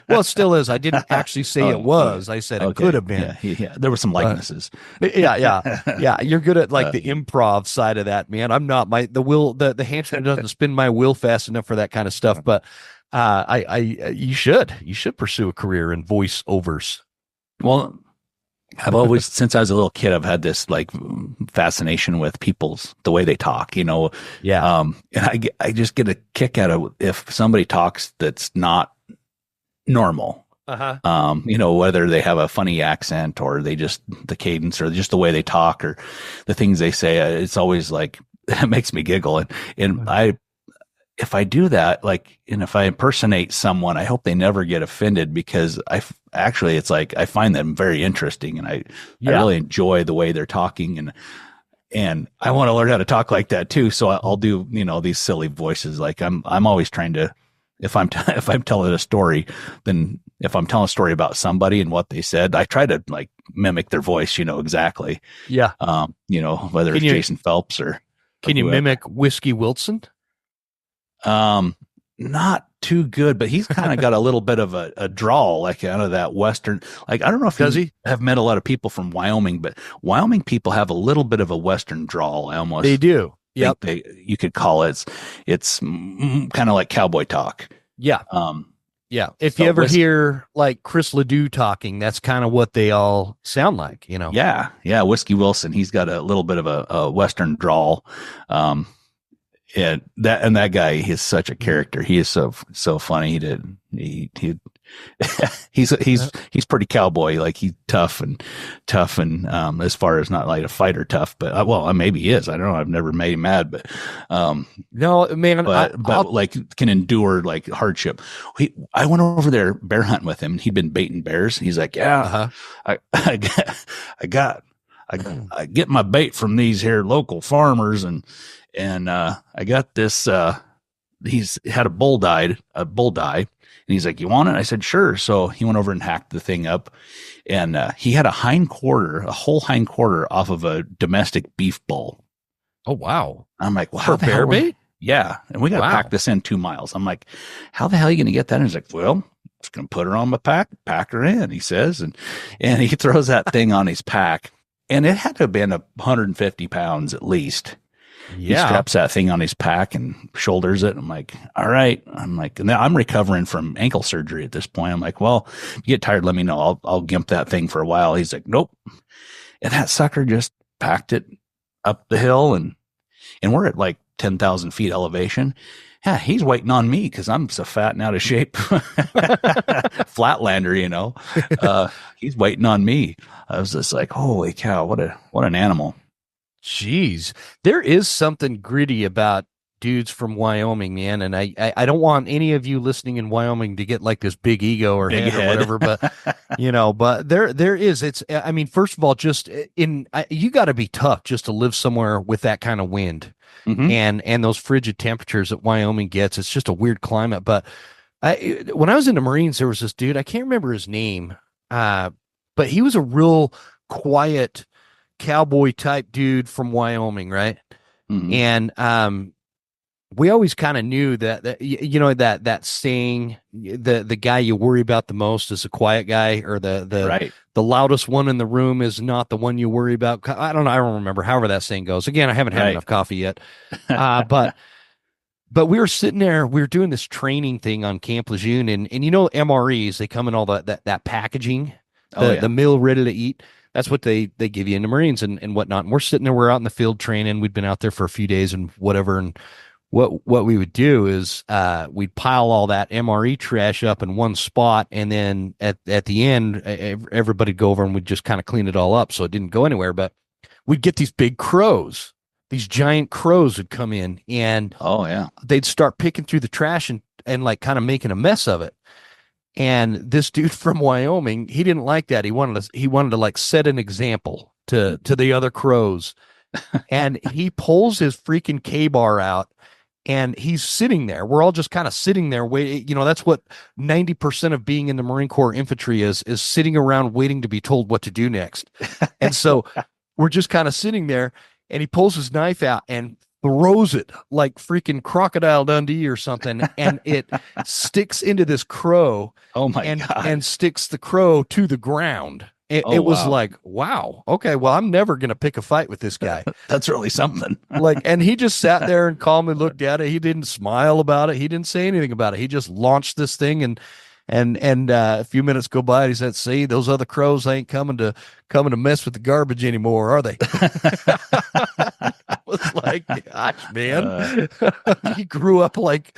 Well, it still is. I didn't actually say it was. I said it could have been. Yeah. There were some likenesses. Yeah. You're good at like the improv side of that, man. I'm not. The hamster doesn't spin my wheel fast enough for that kind of stuff, but you should pursue a career in voiceovers. Well, I've always, since I was a little kid, I've had this like fascination with the way they talk, you know? Yeah. And I just get a kick out of if somebody talks that's not normal. You know, whether they have a funny accent or the cadence or just the way they talk or the things they say, it's always like, it makes me giggle. And if I do that, like, and if I impersonate someone, I hope they never get offended because it's like, I find them very interesting and I really enjoy the way they're talking and I want to learn how to talk like that too. So I'll do, you know, these silly voices. Like I'm always trying to, if I'm telling a story, then if I'm telling a story about somebody and what they said, I try to like mimic their voice, you know, exactly. Yeah. You know, whether it's Jason Phelps or. Can you mimic Whiskey Wilson? Not too good, but he's kind of got a little bit of a drawl, like out of that Western, like, I don't know if he have met a lot of people from Wyoming, but Wyoming people have a little bit of a Western drawl. They do. Yep. You could call it, it's kind of like cowboy talk. Yeah. Yeah. If you ever hear like Chris Ledoux talking, that's kind of what they all sound like, you know? Yeah. Yeah. Whiskey Wilson, he's got a little bit of a Western drawl. And that guy is such a character. He is so funny. He's pretty cowboy. Like he's tough and as far as not like a fighter tough, but maybe he is. I don't know. I've never made him mad, but no, man. But like can endure like hardship. I went over there bear hunting with him. And he'd been baiting bears. He's like, I get my bait from these here local farmers and I got this he's had a bull die. And he's like, you want it? I said, sure. So he went over and hacked the thing up, and he had a whole hind quarter off of a domestic beef bull. Oh, wow. I'm like, well, For how the hell? bear bait? Yeah. And we got to Wow. pack this in 2 miles. I'm like, how the hell are you going to get that? And he's like, well, just going to put her on my pack her in, he says. And he throws that thing on his pack. And it had to have been 150 pounds at least. He Yeah. straps that thing on his pack and shoulders it. I'm like, all right. I'm like, and I'm recovering from ankle surgery at this point. I'm like, well, if you get tired, let me know. I'll gimp that thing for a while. He's like, nope. And that sucker just packed it up the hill, and we're at like 10,000 feet elevation. Yeah, he's waiting on me because I'm so fat and out of shape. Flatlander, you know. He's waiting on me. I was just like, holy cow, what an animal. Jeez. There is something gritty about dudes from Wyoming, man. And I don't want any of you listening in Wyoming to get like this big ego or Big head or head. whatever, but but there is, I mean, first of all, just you got to be tough just to live somewhere with that kind of wind. Mm-hmm. And those frigid temperatures that Wyoming gets. It's just a weird climate. But when I was in the Marines, there was this dude, I can't remember his name, but he was a real quiet cowboy type dude from Wyoming, right? Mm-hmm. And we always kind of knew that that saying, the guy you worry about the most is the quiet guy, or Right. the loudest one in the room is not the one you worry about. I don't know. I don't remember. However that saying goes. Again, I haven't had Right. enough coffee yet. But we were sitting there, we were doing this training thing on Camp Lejeune, and MREs, they come in all that packaging, the meal ready to eat. That's what they give you in the Marines and whatnot. And we're sitting there, we're out in the field training. We'd been out there for a few days and whatever. And what we would do is we'd pile all that MRE trash up in one spot, and then at the end, everybody'd go over and we'd just kind of clean it all up so it didn't go anywhere. But we'd get these big crows. These giant crows would come in, and they'd start picking through the trash and like kind of making a mess of it. And this dude from Wyoming, he didn't like that. He wanted to like set an example to the other crows. And he pulls his freaking K-bar out, and he's sitting there. We're all just kind of sitting there waiting. That's what 90% of being in the Marine Corps infantry is sitting around waiting to be told what to do next. And so we're just kind of sitting there, and he pulls his knife out and throws it like freaking Crocodile Dundee or something, and it sticks into this crow. Oh my God. And sticks the crow to the ground. It was like, wow, okay, well, I'm never going to pick a fight with this guy. That's really something. And he just sat there and calmly looked at it. He didn't smile about it. He didn't say anything about it. He just launched this thing, and a few minutes go by, and he said, see, those other crows ain't coming to mess with the garbage anymore, are they? I was like, gosh, man. He grew up like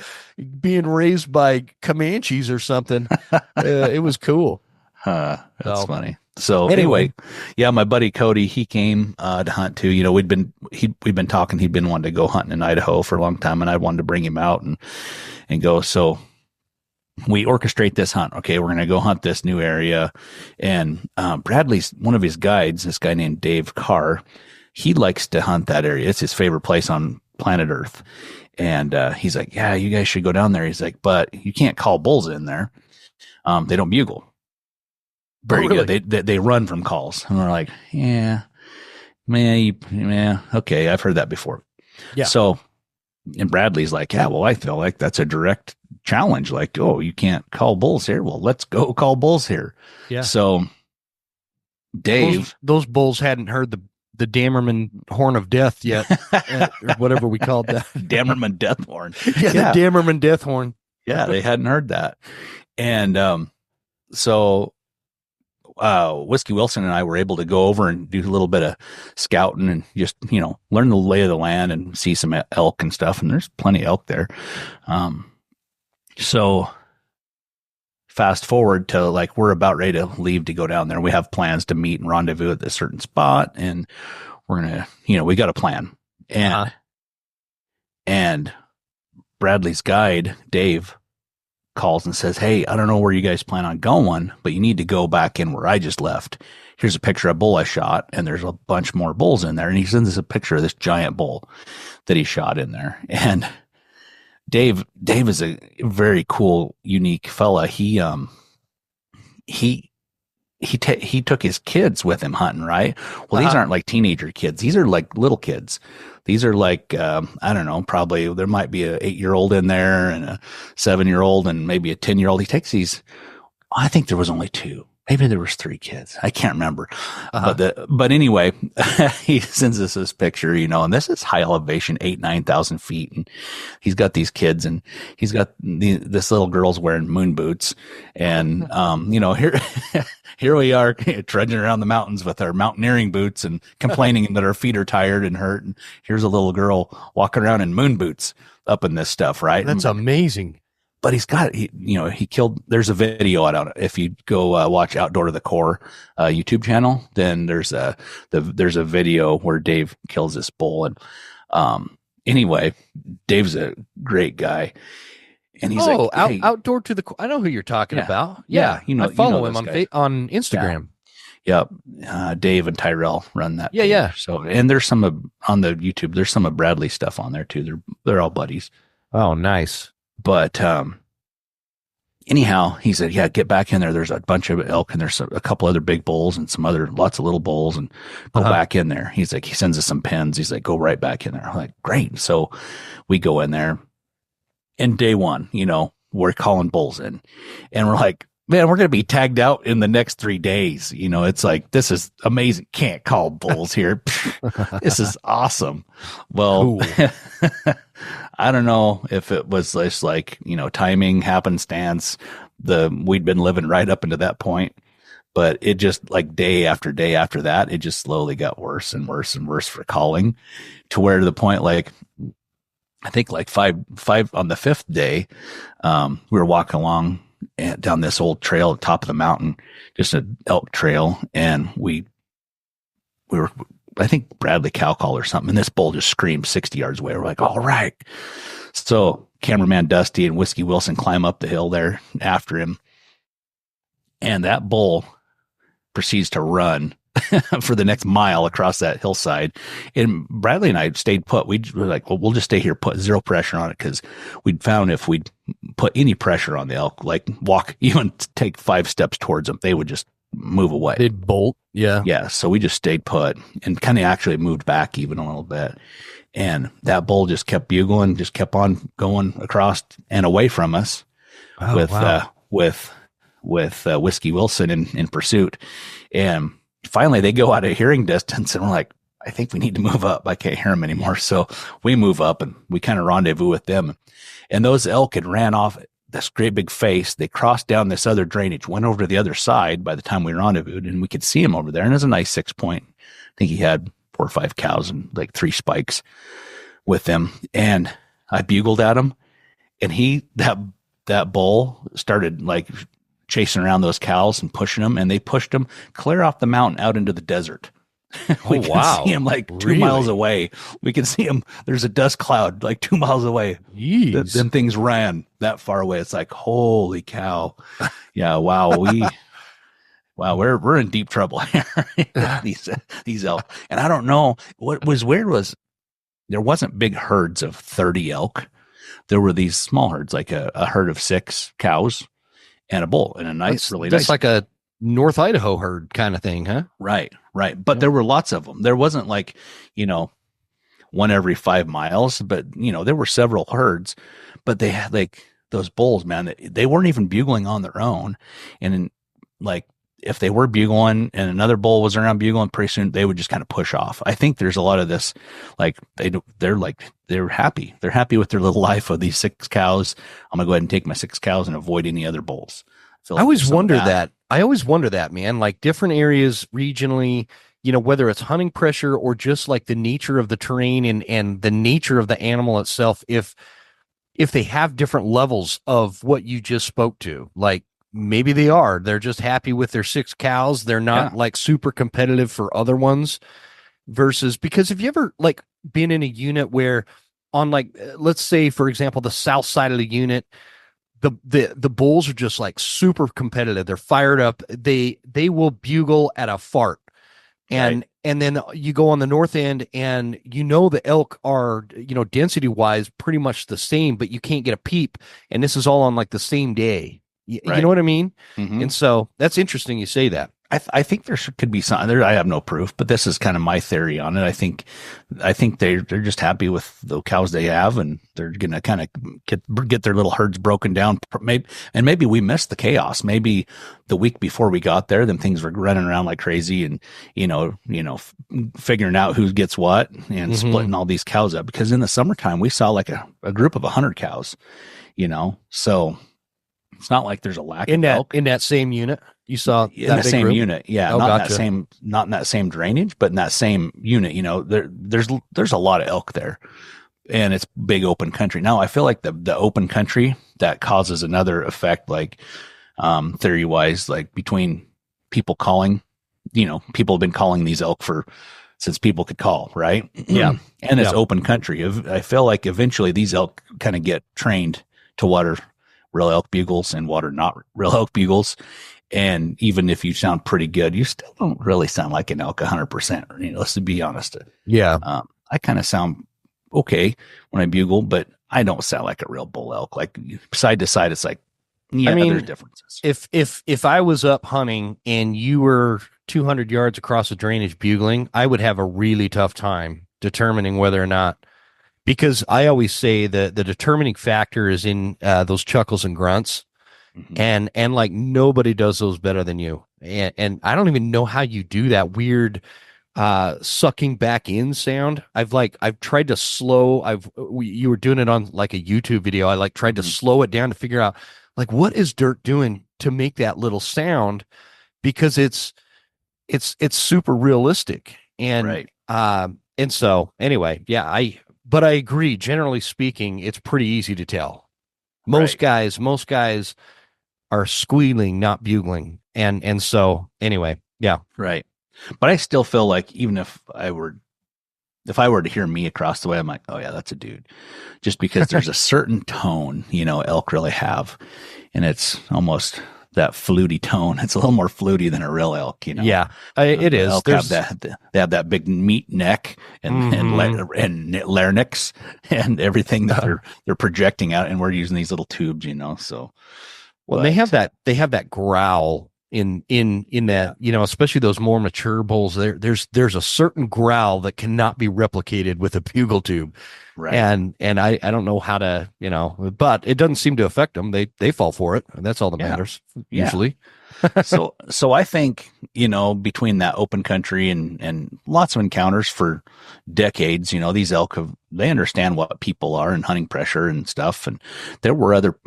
being raised by Comanches or something. It was cool. That's funny. So anyway, my buddy Cody, he came to hunt too. We'd been talking. He'd been wanting to go hunting in Idaho for a long time, and I wanted to bring him out and go. So we orchestrate this hunt. Okay, we're going to go hunt this new area. And Bradley's one of his guides, this guy named Dave Carr, he likes to hunt that area. It's his favorite place on planet Earth. And he's like, yeah, you guys should go down there. He's like, but you can't call bulls in there. They don't bugle. Very good. They run from calls. And we're like, yeah, okay, I've heard that before. Yeah. So, and Bradley's like, yeah, well, I feel like that's a direct challenge. Like, oh, you can't call bulls here. Well, let's go call bulls here. Yeah. So Dave, those bulls hadn't heard the Dammerman horn of death yet, or whatever we called that. Dammerman death horn. Yeah, the Dammerman death horn. Yeah, they hadn't heard that. And so Whiskey Wilson and I were able to go over and do a little bit of scouting and just, learn the lay of the land and see some elk and stuff. And there's plenty of elk there. So fast forward to like, we're about ready to leave to go down there. We have plans to meet and rendezvous at a certain spot, and we're going to, we got a plan. And Bradley's guide, Dave, calls and says, hey, I don't know where you guys plan on going, but you need to go back in where I just left. Here's a picture of a bull I shot, and there's a bunch more bulls in there. And he sends us a picture of this giant bull that he shot in there. And Dave is a very cool, unique fella. He he took his kids with him hunting, right? Well, these aren't like teenager kids. These are like little kids. These are like, I don't know, probably there might be a 8-year-old in there and a 7-year-old and maybe a 10-year-old. He takes these. I think there was only 2. Maybe there was 3 kids. I can't remember. But anyway, he sends us this picture, and this is high elevation, 9,000 feet. And he's got these kids and he's got this little girl's wearing moon boots. And, here, here we are trudging around the mountains with our mountaineering boots and complaining that our feet are tired and hurt. And here's a little girl walking around in moon boots up in this stuff, right? That's amazing. But he killed, there's a video out on it. If you go watch Outdoor to the Core YouTube channel, then there's a video where Dave kills this bull. And anyway, Dave's a great guy. And he's Outdoor to the Core. I know who you're talking about. Yeah. I follow him on Instagram. Yep. Dave and Tyrell run that. Yeah. So, and there's some on the YouTube, there's some of Bradley's stuff on there too. They're all buddies. Oh, nice. But anyhow, he said, yeah, get back in there. There's a bunch of elk and there's a couple other big bulls and lots of little bulls, and go back in there. He's like, he sends us some pins. He's like, go right back in there. I'm like, great. So we go in there, and day one, we're calling bulls in, and we're like, man, we're going to be tagged out in the next 3 days. It's like, this is amazing. Can't call bulls here. This is awesome. Well, I don't know if it was just like, timing, happenstance. We'd been living right up into that point, but it just like day after day after that, it just slowly got worse and worse and worse for calling, to where to the point, like, I think like five on the 5th day, we were walking along down this old trail at the top of the mountain, just an elk trail. And we were, I think Bradley cow call or something. And this bull just screamed 60 yards away. We're like, all right. So cameraman Dusty and Whiskey Wilson climb up the hill there after him. And that bull proceeds to run for the next mile across that hillside. And Bradley and I stayed put. We were like, well, we'll just stay here, put zero pressure on it. Cause we'd found if we'd put any pressure on the elk, like even take 5 steps towards them, they would just move away. They'd bolt. Yeah. Yeah. So we just stayed put and kind of actually moved back even a little bit. And that bull just kept bugling, just kept on going across and away from us with Whiskey Wilson in pursuit. And finally they go out of hearing distance, and we're like, I think we need to move up. I can't hear them anymore. So we move up and we kind of rendezvous with them. And those elk had ran off this great big face. They crossed down this other drainage, went over to the other side by the time we rendezvoused, and we could see him over there. And it was a nice 6-point. I think he had 4 or 5 cows and like 3 spikes with them. And I bugled at him, and that bull started like chasing around those cows and pushing them, and they pushed them clear off the mountain out into the desert. We can see him like 2 miles away. We can see him. There's a dust cloud like 2 miles away. Them things ran that far away. It's like, holy cow. Yeah. Wow. We're in deep trouble here. these elk. And I don't know, what was weird was there wasn't big herds of 30 elk. There were these small herds, like a herd of 6 cows and a bull, and that's like a North Idaho herd kind of thing, huh? Right. But there were lots of them. There wasn't like, one every 5 miles, but there were several herds. But they had like those bulls, man, they weren't even bugling on their own. And like, if they were bugling and another bull was around bugling, pretty soon they would just kind of push off. I think there's a lot of this, like they're happy. They're happy with their little life of these 6 cows. I'm gonna go ahead and take my 6 cows and avoid any other bulls. I always wonder that. I always wonder that, man, like different areas regionally, whether it's hunting pressure or just like the nature of the terrain and the nature of the animal itself, if they have different levels of what you just spoke to, like, maybe they're just happy with their 6 cows. They're not like super competitive for other ones versus, because if you ever like been in a unit where on like, let's say, for example, the south side of the unit, the bulls are just like super competitive. They're fired up. They will bugle at a fart. Right. And then you go on the north end and the elk are, density wise pretty much the same, but you can't get a peep. And this is all on like the same day. You know Right. what I mean? Hmm. And so that's interesting you say that. I think could be some there. I have no proof, but this is kind of my theory on it. I think they're just happy with the cows they have, and they're gonna kind of get their little herds broken down. Maybe we missed the chaos. Maybe the week before we got there, then things were running around like crazy, and figuring out who gets what and Mm-hmm. splitting all these cows up. Because in the summertime, we saw like a group of 100 cows. So it's not like there's a lack In of that elk in that same unit, you saw in that the big same group. unit. Yeah, Oh, gotcha. not in that same drainage, but in that same unit. There's a lot of elk there, and it's big open country. Now I feel like the open country that causes another effect, like theory wise, like between people calling, people have been calling these elk since people could call, right? Yeah. And it's Yeah. open country. I feel like eventually these elk kind of get trained to what are real elk bugles and what are not real elk bugles. And even if you sound pretty good, you still don't really sound like an elk 100%. Let's be honest. Yeah. I kind of sound okay when I bugle, but I don't sound like a real bull elk. Like side to side, it's like, I yeah, there's mean, differences. if I was up hunting and you were 200 yards across the drainage bugling, I would have a really tough time determining whether or not, because I always say the determining factor is in those chuckles and grunts, Mm-hmm. and like nobody does those better than you. And I don't even know how you do that weird sucking back in sound. I've tried to slow. You were doing it on like a YouTube video. I like tried to Mm-hmm. slow it down to figure out like what is Dirk doing to make that little sound, because it's super realistic. Right. And so anyway, yeah, but I agree, generally speaking it's pretty easy to tell. Right. Most guys are squealing, not bugling. And so anyway, yeah. Right. But I still feel like even if I were to hear me across the way, I'm like, oh yeah, that's a dude. Just because there's a certain tone, elk really have. And it's almost that fluty tone. It's a little more fluty than a real elk. Yeah, it The is. elk have they have that big meat neck Mhm. and larynx and everything that they're projecting out, and we're using these little tubes. So, Well, they have but that growl in yeah, that, especially those more mature bulls. There's a certain growl that cannot be replicated with a bugle tube. right. And I don't know how to, but it doesn't seem to affect them. They fall for it. And that's all that Yeah. matters Yeah. usually. So I think, between that open country and lots of encounters for decades, these elk they understand what people are and hunting pressure and stuff. And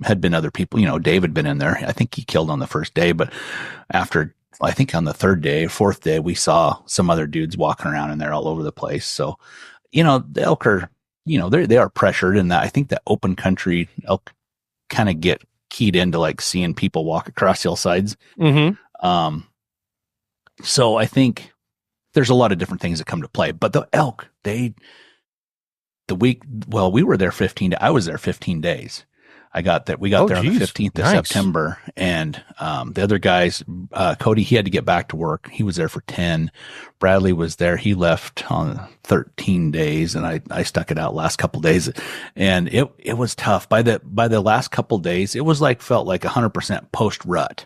had been other people, Dave had been in there. I think he killed on the first day, but after, I think on the third day, fourth day, we saw some other dudes walking around in there all over the place. So, the elk are, they are pressured, and that I think that open country elk kind of get keyed into like seeing people walk across hillsides. Mm-hmm. Um, so I think there's a lot of different things that come to play, but the elk, we were there 15, I was there 15 days. We got Oh, there on the geez. 15th of Nice. September, and the other guys, Cody, he had to get back to work. He was there for 10. Bradley was there. He left on 13 days, and I stuck it out last couple days, and it was tough. By the last couple days, it was felt like 100% post rut.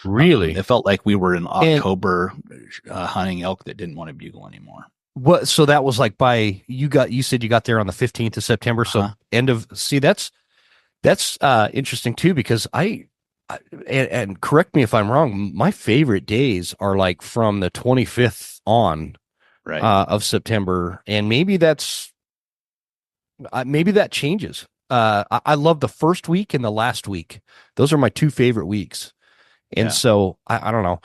Really? It felt like we were in And October hunting elk that didn't want to bugle anymore. so that was like you said you got there on the 15th of September. So Uh-huh. that's interesting too, because and correct me if I'm wrong, my favorite days are like from the 25th on Right. of September, and maybe that changes. I love the first week and the last week. Those are my two favorite weeks. And Yeah. so I don't know.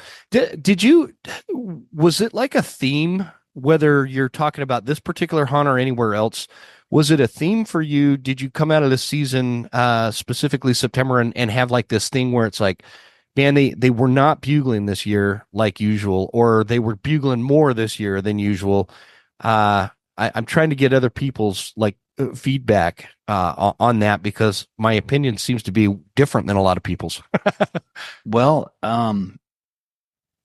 Was it like a theme, whether you're talking about this particular hunt or anywhere else? Was it a theme for you? Did you come out of this season, specifically September, and have like this thing where it's like, man, they were not bugling this year like usual, or they were bugling more this year than usual? I'm trying to get other people's like feedback on that, because my opinion seems to be different than a lot of people's. Well,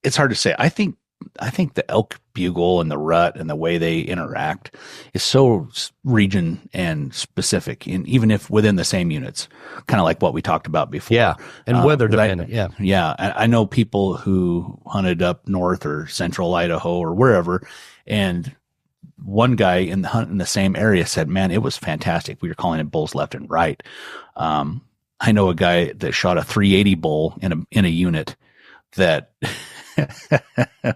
it's hard to say. I think I think the elk bugle and the rut and the way they interact is so region and specific, and even if within the same units, kind of like what we talked about before. Yeah, and weather dependent. Yeah. I know people who hunted up north or central Idaho or wherever, and one guy in the same area said, "Man, it was fantastic. We were calling it bulls left and right." I know a guy that shot a 380 bull in a unit that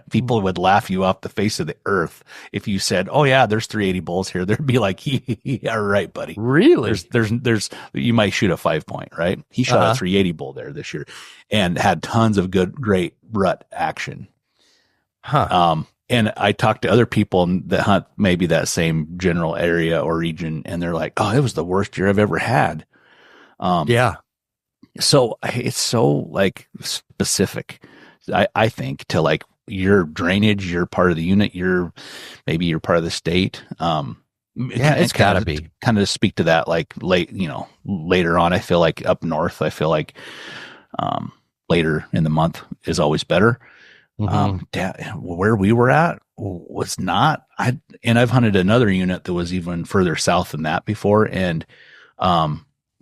people would laugh you off the face of the earth if you said, "Oh yeah, there's 380 bulls here." They'd be like, "Yeah, right, buddy." Really? There's you might shoot a 5-point, right? He shot a 380 bull there this year and had tons of great rut action. And I talked to other people that hunt maybe that same general area or region, and they're like, "Oh, it was the worst year I've ever had." Yeah. So it's so like specific, I think, to like your drainage, your part of the unit, maybe you're part of the state. Yeah, it's gotta be kind of to speak to that, like later on, I feel like up north, I feel like, later in the month is always better. Where we were at was not, I've hunted another unit that was even further south than that before. And,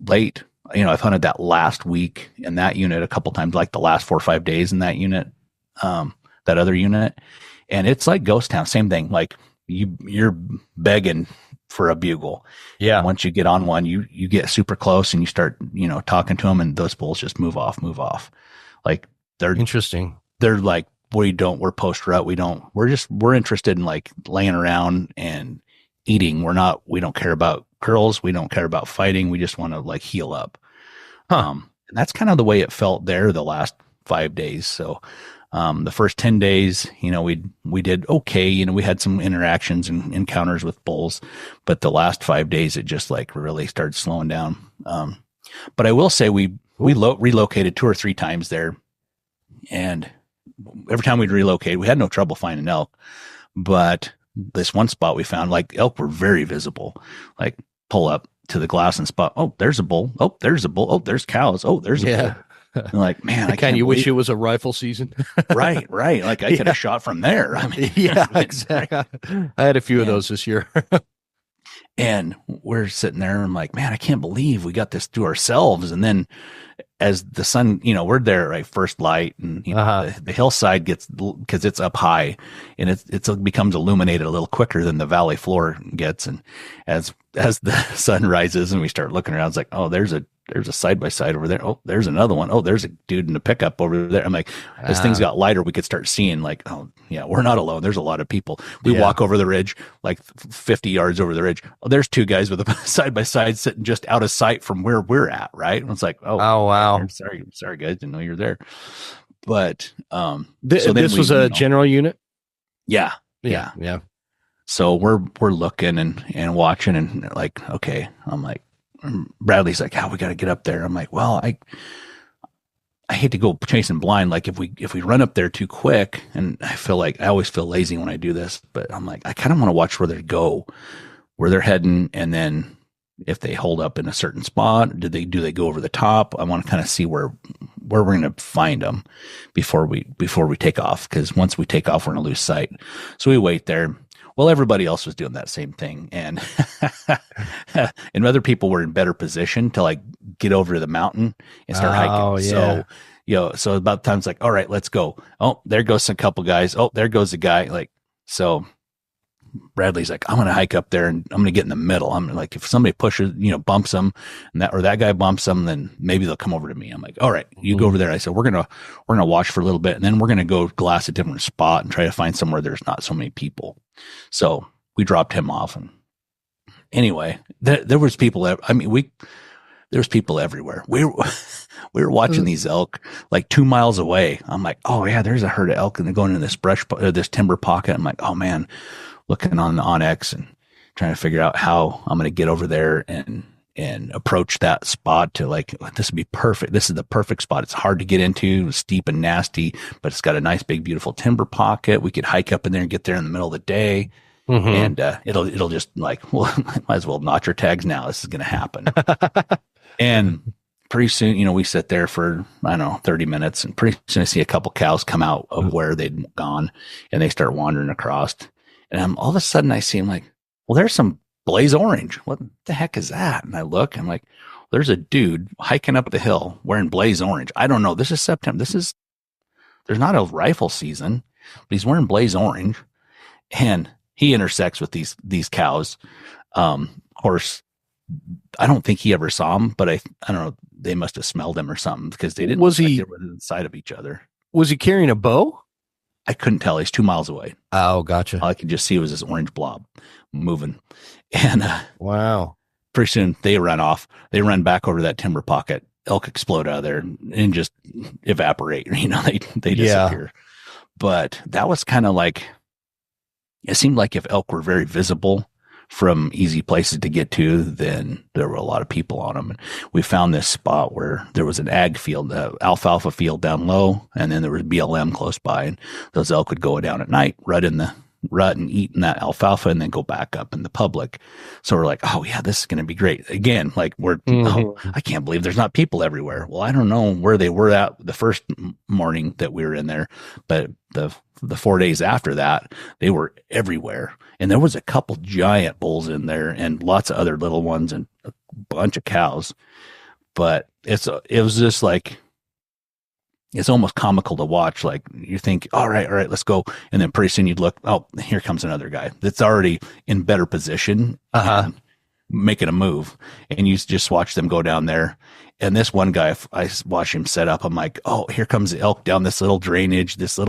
late, I've hunted that last week in that unit a couple times, like the last 4 or 5 days in that unit, that other unit. And it's like ghost town, same thing. Like you're begging for a bugle. Yeah. And once you get on one, you get super close and you start, talking to them, and those bulls just move off. Like they're interesting. They're like, we're post rut. We're interested in like laying around and eating. We don't care about girls. We don't care about fighting. We just want to like heal up. And that's kind of the way it felt there the last 5 days. So, the first 10 days, we did okay. We had some interactions and encounters with bulls, but the last 5 days, it just like really started slowing down. But I will say we relocated 2 or 3 times there, and every time we'd relocate, we had no trouble finding elk, but this one spot we found, like, elk were very visible, like pull up to the glass and spot. Oh, there's a bull. Oh, there's a bull. Oh, there's cows. Oh, there's a bull. And like, man, I can't. You wish it was a rifle season. Right. Like I could have shot from there. I mean, yeah, exactly. I had a few of those this year. And we're sitting there and I'm like, man, I can't believe we got this to ourselves. And then as the sun, we're there, right, first light, and the hillside gets, because it's up high, and it becomes illuminated a little quicker than the valley floor gets. And as the sun rises and we start looking around, it's like, oh, there's a side by side over there. Oh, there's another one. Oh, there's a dude in a pickup over there. I'm like, as things got lighter, we could start seeing like, oh yeah, we're not alone. There's a lot of people. We walk over the ridge, like 50 yards over the ridge. Oh, there's 2 guys with a side by side sitting just out of sight from where we're at. Right. And it's like, oh wow. I'm sorry guys. Didn't know you're there. But, so this was a general unit. Yeah. So we're looking and watching, and like, okay, I'm like, Bradley's like, we got to get up there. I'm like, well, I hate to go chasing blind. Like if we run up there too quick, and I always feel lazy when I do this, but I'm like, I kind of want to watch where they're heading. And then if they hold up in a certain spot, do they go over the top? I want to kind of see where we're going to find them before we take off. Cause once we take off, we're going to lose sight. So we wait there. Well, everybody else was doing that same thing, and and other people were in better position to like get over to the mountain and start hiking. Oh, yeah. So about the time it's like, all right, let's go. Oh, there goes a couple guys. Oh, there goes a guy. Like, so Bradley's like, I'm going to hike up there and I'm going to get in the middle. I'm like, if somebody pushes, bumps them, and that guy bumps them, then maybe they'll come over to me. I'm like, all right, you go over there. I said, we're going to watch for a little bit, and then we're going to go glass a different spot and try to find somewhere there's not so many people. So we dropped him off, and anyway, there was people. There's people everywhere. We were watching these elk like 2 miles away. I'm like, oh yeah, there's a herd of elk, and they're going in this this timber pocket. I'm like, oh man, looking on the Onyx and trying to figure out how I'm going to get over there and approach that spot to like, this would be perfect. This is the perfect spot. It's hard to get into, steep and nasty, but it's got a nice, big, beautiful timber pocket. We could hike up in there and get there in the middle of the day. And, it'll just like, well, might as well notch your tags now. This is going to happen. And pretty soon, we sit there for, I don't know, 30 minutes, and pretty soon I see a couple cows come out of where they'd gone, and they start wandering across. And all of a sudden I see them like, well, there's some blaze orange. What the heck is that? And I look, I'm like, there's a dude hiking up the hill wearing blaze orange. I don't know. This is September. There's not a rifle season, but he's wearing blaze orange, and he intersects with these cows. Of course, I don't think he ever saw him, but I don't know. They must have smelled him or something, because they didn't. They were inside of each other. Was he carrying a bow? I couldn't tell. He's 2 miles away. Oh, gotcha. All I could just see was this orange blob moving, and wow. Pretty soon they run off. They run back over that timber pocket. Elk explode out of there and just evaporate. They disappear. Yeah. But that was kind of like, it seemed like if elk were very visible from easy places to get to, then there were a lot of people on them. And we found this spot where there was an ag field, alfalfa field down low, and then there was BLM close by, and those elk would go down at night, rut in the rut and eat in that alfalfa, and then go back up in the public. So we're like, oh yeah, this is going to be great. Again, like I can't believe there's not people everywhere. Well, I don't know where they were at the first morning that we were in there, but the 4 days after that, they were everywhere. And there was a couple giant bulls in there and lots of other little ones and a bunch of cows. But it was just like, it's almost comical to watch. Like, you think, all right, let's go. And then pretty soon you'd look, oh, here comes another guy that's already in better position, making a move. And you just watch them go down there. And this one guy, I watch him set up, I'm like, oh, here comes the elk down this little drainage, this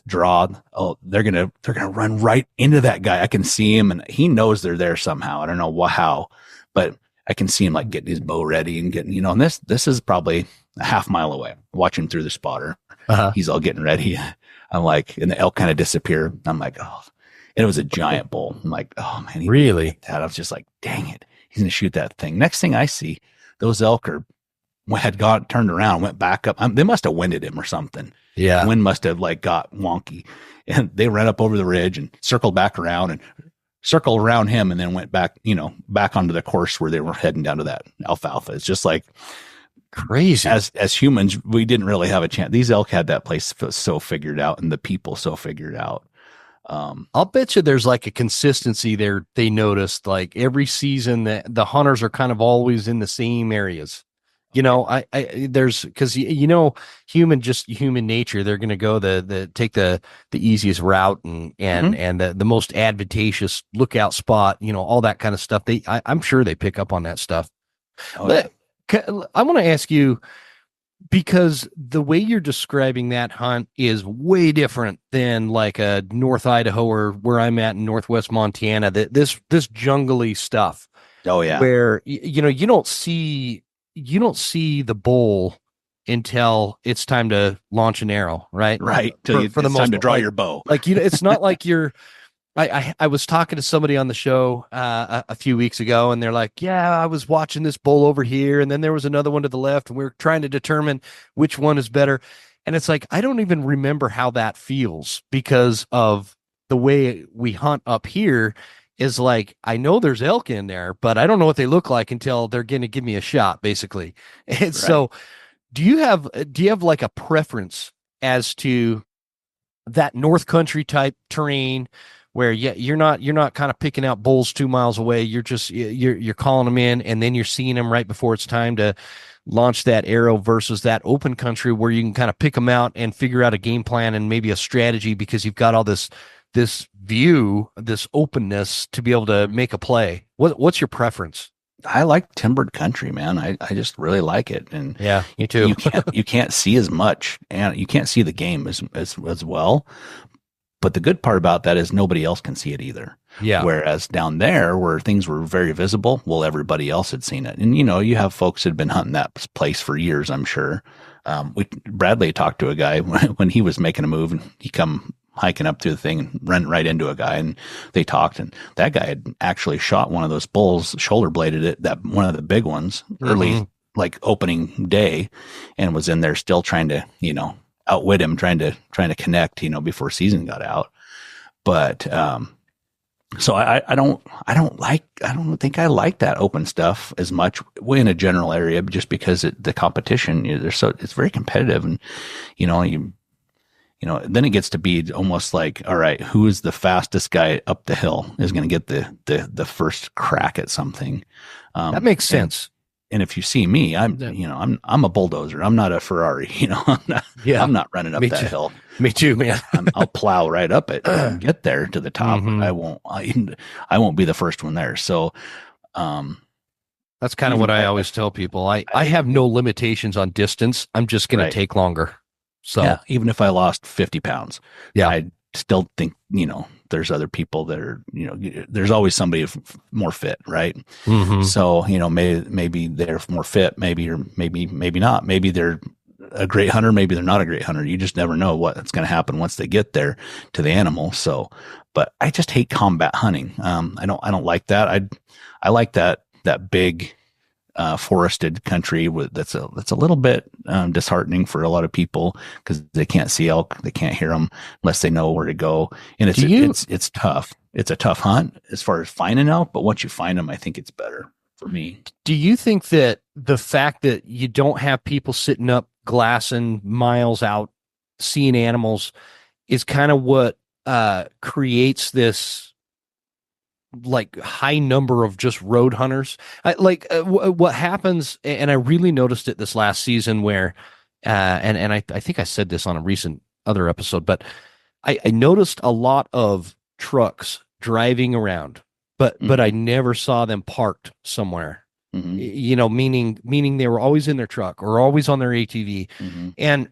draw. Oh, they're going to run right into that guy. I can see him, and he knows they're there somehow. I don't know how, but I can see him like getting his bow ready and getting, and this is probably a half mile away. Watch him through the spotter. He's all getting ready. I'm like, and the elk kind of disappeared. I'm like, oh, and it was a giant bull. I'm like, oh man, really? That I was just like, dang it, he's going to shoot that thing. Next thing I see, those elk had turned around, went back up. They must have winded him or something. Yeah. The wind must have like got wonky, and they ran up over the ridge and circled back around and circled around him, and then went back, back onto the course where they were heading down to that alfalfa. It's just like crazy. As humans, we didn't really have a chance. These elk had that place so figured out, and the people so figured out. I'll bet you there's like a consistency there. They noticed like every season that the hunters are kind of always in the same areas. There's, because human nature, they're going to go take the easiest route and the most advantageous lookout spot, all that kind of stuff. I'm sure they pick up on that stuff. But I want to ask you, because the way you're describing that hunt is way different than like a North Idaho or where I'm at in Northwest Montana, this jungly stuff. Oh yeah. Where, you don't see the bull until it's time to launch an arrow, right? Right. For the most time to draw your bow. Like, it's not like I was talking to somebody on the show a few weeks ago, and they're like, yeah, I was watching this bull over here, and then there was another one to the left, and we were trying to determine which one is better. And it's like, I don't even remember how that feels, because of the way we hunt up here. Is like, I know there's elk in there, but I don't know what they look like until they're going to give me a shot, basically. And right. So do you have like a preference as to that North Country type terrain where you're not kind of picking out bulls 2 miles away. You're just, you're calling them in, and then you're seeing them right before it's time to launch that arrow, versus that open country where you can kind of pick them out and figure out a game plan and maybe a strategy, because you've got all this view, this openness to be able to make a play. What's your preference? I like timbered country, man. I just really like it. And yeah, you too. you can't see as much, and you can't see the game as well. But the good part about that is nobody else can see it either. Yeah. Whereas down there, where things were very visible, well, everybody else had seen it. And you have folks that had been hunting that place for years, I'm sure. Bradley talked to a guy when he was making a move, and he come hiking up to the thing and ran right into a guy, and they talked, and that guy had actually shot one of those bulls, shoulder bladed it, that one of the big ones, early, like opening day, and was in there still trying to, outwit him, trying to connect, before season got out. But, So I don't think I like that open stuff as much in a general area, just because the competition, it's very competitive, and you know, then it gets to be almost like, all right, who is the fastest guy up the hill is going to get the first crack at something. That makes sense. And if you see me, I'm a bulldozer. I'm not a Ferrari. I'm not running up that hill. Me too, man. I'll plow right up it and get there to the top. Mm-hmm. I won't be the first one there. So, that's kind of what I always tell people. I have no limitations on distance. I'm just going to take longer. So yeah, even if I lost 50 pounds, yeah, I still think, there's other people that are, there's always somebody more fit. Right. Mm-hmm. So, maybe they're more fit, maybe not. Maybe they're a great hunter. Maybe they're not a great hunter. You just never know what's going to happen once they get there to the animal. So, but I just hate combat hunting. I don't like that. I like that big, forested country that's a little bit disheartening for a lot of people, because they can't see elk, they can't hear them unless they know where to go, and it's tough. It's a tough hunt as far as finding elk, but once you find them, I think it's better for me. Do you think that the fact that you don't have people sitting up glassing miles out seeing animals is kind of what creates this like high number of just road hunters? What happens, and I really noticed it this last season where, and I think I said this on a recent other episode, but I noticed a lot of trucks driving around, but I never saw them parked somewhere. Mm-hmm. Meaning they were always in their truck or always on their ATV, mm-hmm. and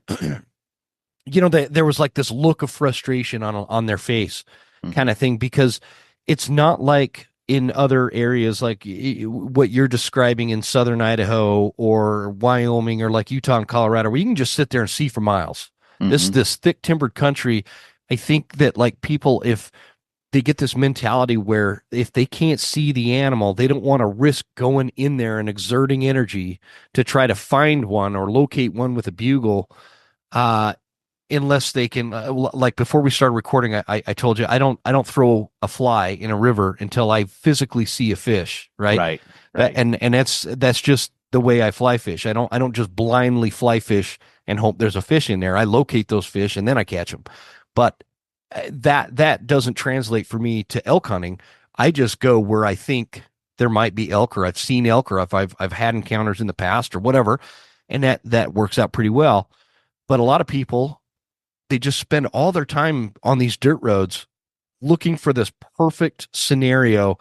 there was like this look of frustration on their face, mm-hmm. kind of thing, because it's not like in other areas like what you're describing in southern Idaho or Wyoming or like Utah and Colorado, where you can just sit there and see for miles. Mm-hmm. This thick timbered country, I think that like people, if they get this mentality where if they can't see the animal, they don't want to risk going in there and exerting energy to try to find one or locate one with a bugle, unless they can, like before we started recording, I told you I don't throw a fly in a river until I physically see a fish, right? Right. And that's just the way I fly fish. I don't just blindly fly fish and hope there's a fish in there. I locate those fish and then I catch them. But that doesn't translate for me to elk hunting. I just go where I think there might be elk, or I've seen elk, or if I've had encounters in the past or whatever, and that works out pretty well. But a lot of people, they just spend all their time on these dirt roads looking for this perfect scenario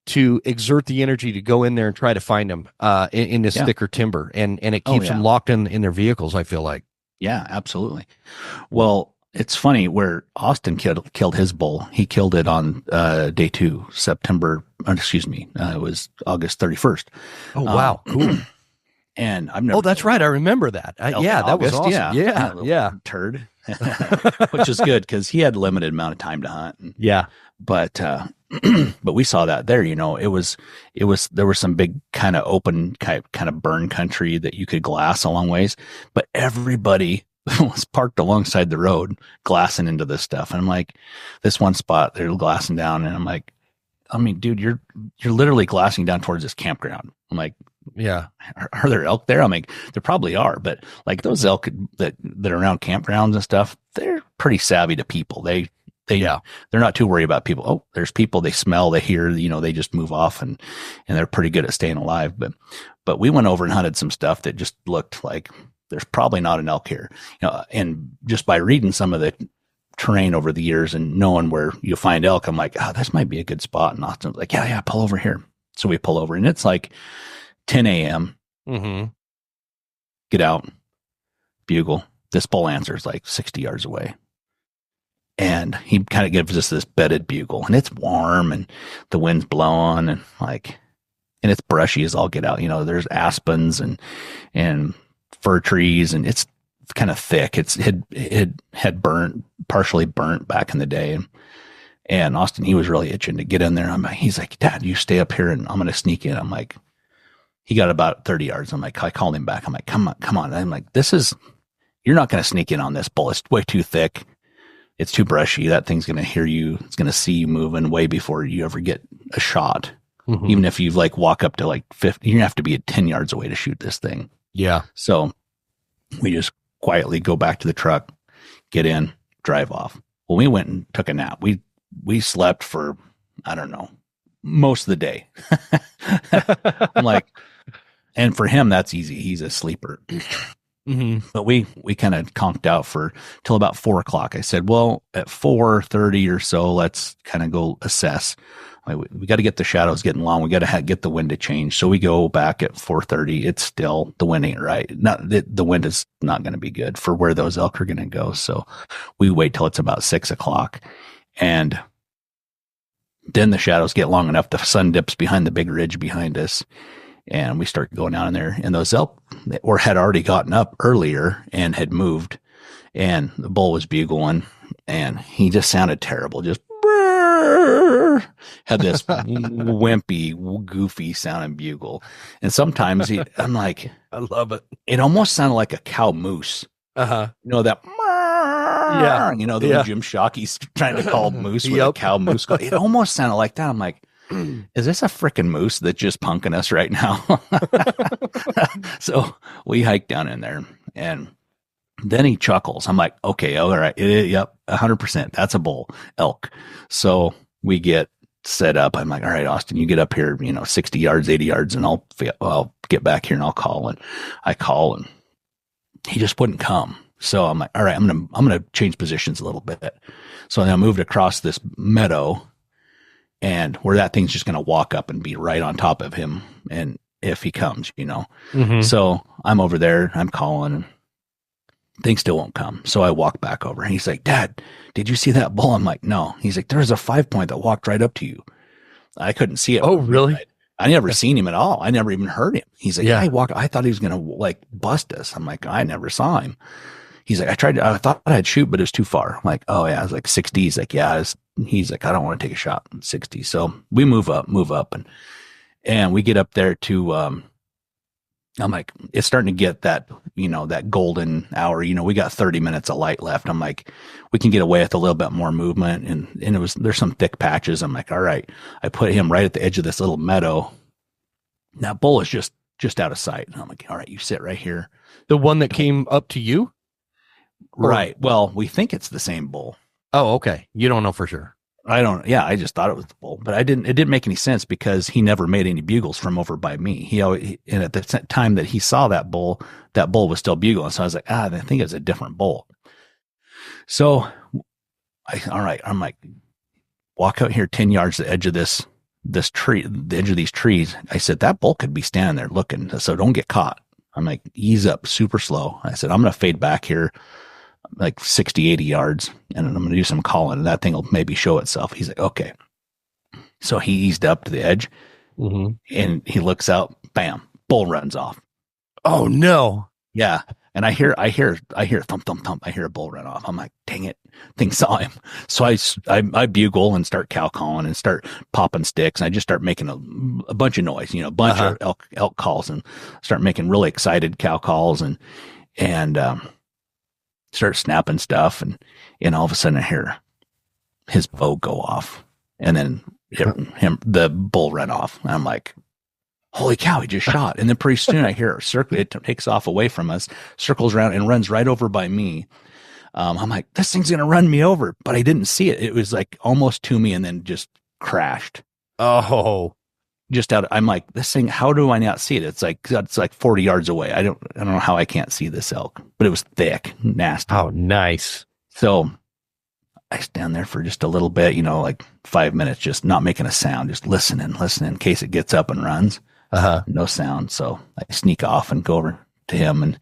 to exert the energy to go in there and try to find them in this thicker timber. And it keeps them locked in their vehicles, I feel like. Yeah, absolutely. Well, it's funny where Austin killed his bull. He killed it on day 2, it was August 31st. Oh, wow. Cool. And I've never. Oh, that's right. I remember that. That was awesome. Yeah. Turd. Which is good because he had a limited amount of time to hunt. Yeah. But we saw that there, there was some big kind of open kind of burn country that you could glass a long ways, but everybody was parked alongside the road glassing into this stuff. And I'm like, this one spot they're glassing down, and I'm like, I mean, dude, you're literally glassing down towards this campground. I'm like, yeah, are there elk there? I'm like, there probably are, but like those elk that are around campgrounds and stuff, they're pretty savvy to people. They're not too worried about people. Oh, there's people, they smell, they hear, they just move off, and they're pretty good at staying alive. But we went over and hunted some stuff that just looked like there's probably not an elk here, and just by reading some of the terrain over the years and knowing where you find elk, I'm like, this might be a good spot. And Austin's like, yeah, pull over here. So we pull over, and it's like 10 a.m. Mm-hmm. Get out, bugle. This bull answers like 60 yards away. And he kind of gives us this bedded bugle, and it's warm and the wind's blowing and it's brushy as all get out. There's aspens and fir trees, and it's kind of thick. It had partially burnt back in the day. And Austin, he was really itching to get in there. He's like, Dad, you stay up here and I'm going to sneak in. I'm like, he got about 30 yards. I'm like, I called him back. I'm like, come on. I'm like, you're not going to sneak in on this bull. It's way too thick. it's too brushy. That thing's going to hear you. It's going to see you moving way before you ever get a shot. Mm-hmm. Even if you like walk up to like 50, you have to be at 10 yards away to shoot this thing. Yeah. So we just quietly go back to the truck, get in, drive off. Well, we went and took a nap. We slept for, I don't know, most of the day. I'm like, and for him, that's easy. He's a sleeper. Mm-hmm. But we kind of conked out for till about 4:00. I said, well, at 4:30 or so, let's kind of go assess. We got to get the shadows getting long. We got to get the wind to change. So we go back at 4:30. It's still, the wind ain't right. The wind is not going to be good for where those elk are going to go. So we wait till it's about 6:00, and then the shadows get long enough. The sun dips behind the big ridge behind us, and we start going down in there. And those elk had already gotten up earlier and had moved, and the bull was bugling, and he just sounded terrible. Just had this wimpy, goofy sounding bugle. And sometimes I'm like, I love it. It almost sounded like a cow moose. Uh-huh. You know, that, Yeah. you know, the Jim Shockey's trying to call moose with a cow moose. It almost sounded like that. I'm like, is this a freaking moose that's just punking us right now? So we hike down in there, and then he chuckles. I'm like, okay, all right. Yep. 100%. That's a bull elk. So we get set up. I'm like, all right, Austin, you get up here, 60 yards, 80 yards, and I'll get back here and I'll call. And I call, and he just wouldn't come. So I'm like, all right, I'm going to change positions a little bit. So then I moved across this meadow, and where that thing's just going to walk up and be right on top of him. And if he comes, Mm-hmm. so I'm over there, I'm calling, and things still won't come. So I walk back over, and he's like, Dad, did you see that bull? I'm like, no. He's like, there's a 5-point that walked right up to you. I couldn't see it. Oh, really? I never seen him at all. I never even heard him. He's like, Yeah. I thought he was going to like bust us. I'm like, I never saw him. He's like, I thought I'd shoot, but it was too far. I'm like, oh yeah. I was like 60. He's like, yeah. He's like, I don't want to take a shot in 60. So we move up and we get up there to, I'm like, it's starting to get that, that golden hour, we got 30 minutes of light left. I'm like, we can get away with a little bit more movement. And there's some thick patches. I'm like, all right. I put him right at the edge of this little meadow. That bull is just out of sight. And I'm like, all right, you sit right here. The one that came up to you? Right. Well, we think it's the same bull. Oh, okay. You don't know for sure. I just thought it was the bull, but it didn't make any sense because he never made any bugles from over by me. And at the time that he saw that bull was still bugling. So I was like, I think it's a different bull. So all right. I'm like, walk out here 10 yards to the edge of this tree, the edge of these trees. I said, that bull could be standing there looking. So don't get caught. I'm like, ease up super slow. I said, I'm going to fade back here like 60, 80 yards, and I'm going to do some calling, and that thing will maybe show itself. He's like, okay. So he eased up to the edge, mm-hmm. and he looks out, bam, bull runs off. Oh no. Yeah. And I hear thump, thump, thump. I hear a bull run off. I'm like, dang it. Thing saw him. So I bugle and start cow calling and start popping sticks. And I just start making a bunch of noise, a bunch of elk calls, and start making really excited cow calls and start snapping stuff. And all of a sudden I hear his bow go off, and then the bull ran off. And I'm like, holy cow, he just shot. And then pretty soon I hear a circle. It takes off away from us, circles around, and runs right over by me. I'm like, this thing's going to run me over, but I didn't see it. It was like almost to me and then just crashed. Oh, just out. I'm like, this thing, how do I not see it? It's like 40 yards away. I don't know how I can't see this elk, but it was thick, nasty. Oh, nice. So I stand there for just a little bit, like 5 minutes, just not making a sound, just listening in case it gets up and runs. No sound. So I sneak off and go over to him, and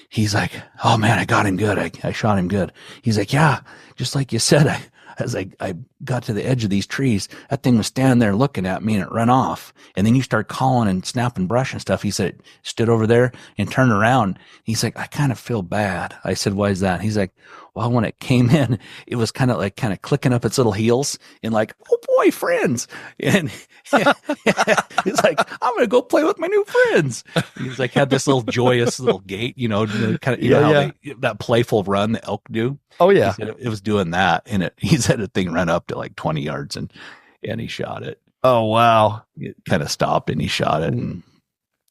he's like, oh man, I got him good. I shot him good. He's like, yeah, just like you said, as I got to the edge of these trees, that thing was standing there looking at me, and it ran off. And then you start calling and snapping brush and stuff. He said, it stood over there and turned around. He's like, I kind of feel bad. I said, why is that? He's like, Well, when it came in, it was kind of clicking up its little heels and like, oh boy, friends. And he's like, I'm going to go play with my new friends. And he's like, had this little joyous little gait, you know, kind of, you know, how that playful run the elk do. Oh yeah. He said it was doing that. And he said the thing ran up to like 20 yards and he shot it. Oh, wow. It kind of stopped and he shot it and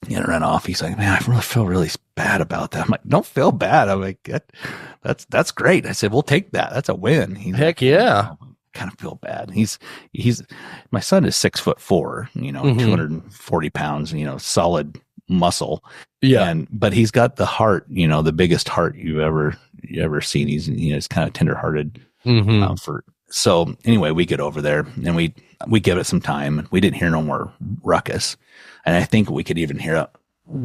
it ran off. He's like, man, I really feel really bad about that. I'm like, don't feel bad. I'm like, that's great. I said, we'll take that. That's a win. He's Heck like, yeah. I kind of feel bad. He's my son is 6'4", you know, 240 pounds, you know, solid muscle. Yeah. But he's got the heart, you know, the biggest heart you ever seen. He's kind of tenderhearted so anyway, we get over there and we give it some time. We didn't hear no more ruckus. And I think we could even hear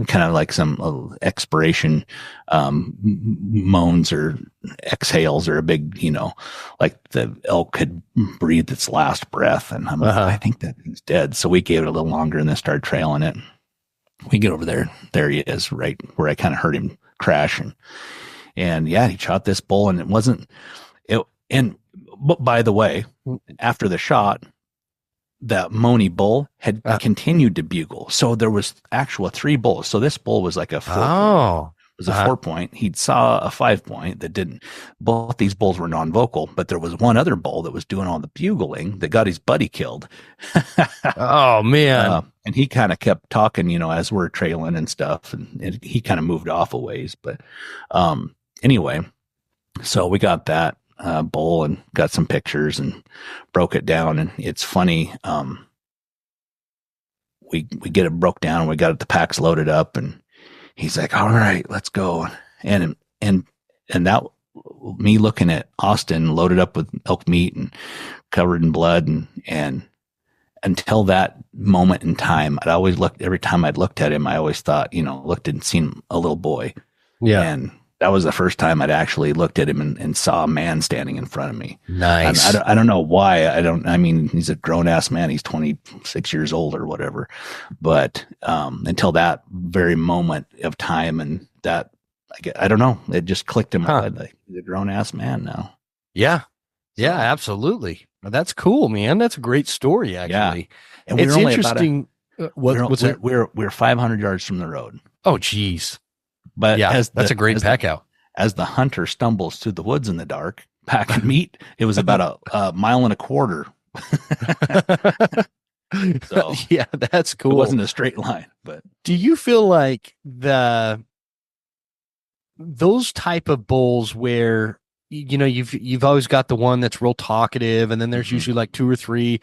kind of like some expiration moans or exhales, or a big, you know, like the elk had breathed its last breath. And I'm like, I think that thing's dead. So we gave it a little longer and then started trailing it. We get over there. There he is, right where I kind of heard him crash. And yeah, he shot this bull, and but by the way, after the shot, that Moni bull had continued to bugle. So there was actual 3 bulls. So this bull was like a 4 point. It was a 4 point. He'd saw a 5 point that didn't. Both these bulls were non-vocal, but there was one other bull that was doing all the bugling that got his buddy killed. Oh man. And he kind of kept talking, you know, as we're trailing and stuff, and he kind of moved off a ways. But anyway, so we got that bull and got some pictures and broke it down. And it's funny. We get it broke down. We got the packs loaded up, and he's like, all right, let's go. And that, me looking at Austin loaded up with elk meat and covered in blood. And until that moment in time, I'd always looked, every time I'd looked at him, I always thought, you know, looked and seen a little boy. Yeah. And that was the first time I'd actually looked at him and saw a man standing in front of me. Nice. I don't know why. I mean, he's a grown ass man. He's 26 years old or whatever. But until that very moment of time, and that, I don't know, it just clicked in my head. Like, he's a grown ass man now. Yeah. Yeah, absolutely. That's cool, man. That's a great story, actually. Yeah. And it's interesting. We're 500 yards from the road. Oh, geez. But yeah, that's a great pack out. As the hunter stumbles through the woods in the dark, packing meat, it was about a mile and a quarter. So yeah, that's cool. It wasn't a straight line. But do you feel like those type of bulls where, you know, you've always got the one that's real talkative, and then there's usually like 2 or 3,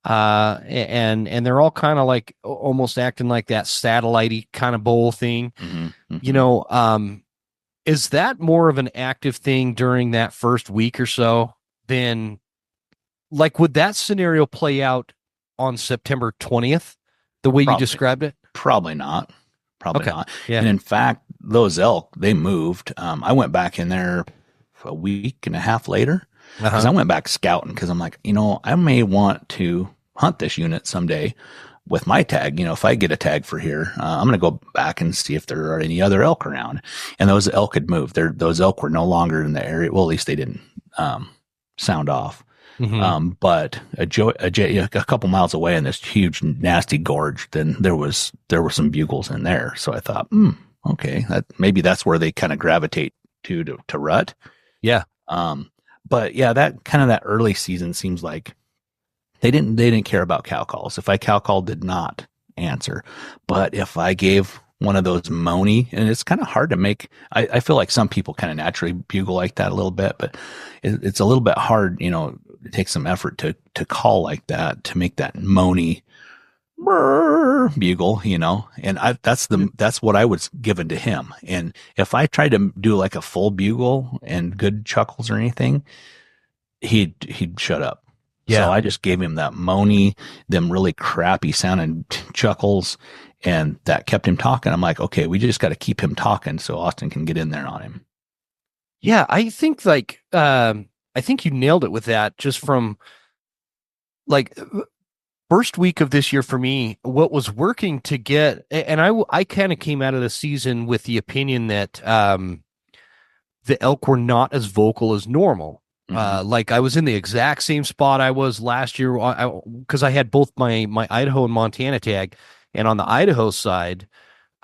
and they're all kind of like almost acting like that satellite-y kind of bull thing. You know, is that more of an active thing during that first week or so than, like, would that scenario play out on September 20th the way you described it? Probably not. Probably not. Yeah. And in fact, those elk, they moved. I went back in there a week and a half later, because I went back scouting, because I'm like, you know, I may want to hunt this unit someday with my tag. You know, if I get a tag for here, I'm going to go back and see if there are any other elk around. And those elk had moved. Those elk were no longer in the area. Well, at least they didn't sound off. But a couple miles away in this huge, nasty gorge, then there were some bugles in there. So I thought, okay, maybe that's where they kind of gravitate to rut. Yeah. But yeah, that early season seems like they didn't care about cow calls. If I cow called, did not answer. But if I gave one of those moany, and it's kind of hard to make, I feel like some people kind of naturally bugle like that a little bit, but it's a little bit hard, you know, it takes some effort to call like that, to make that moany bugle, you know. And that's what I was given to him. And if I tried to do like a full bugle and good chuckles or anything, he'd shut up. Yeah. So I just gave him that moany, them really crappy sounding chuckles, and that kept him talking. I'm like, okay, we just got to keep him talking so Austin can get in there on him. Yeah, I think I think you nailed it with that, just from like first week of this year for me. What was working to get, and I kind of came out of the season with the opinion that the elk were not as vocal as normal. Mm-hmm. Like I was in the exact same spot I was last year because I had both my Idaho and Montana tag, and on the Idaho side,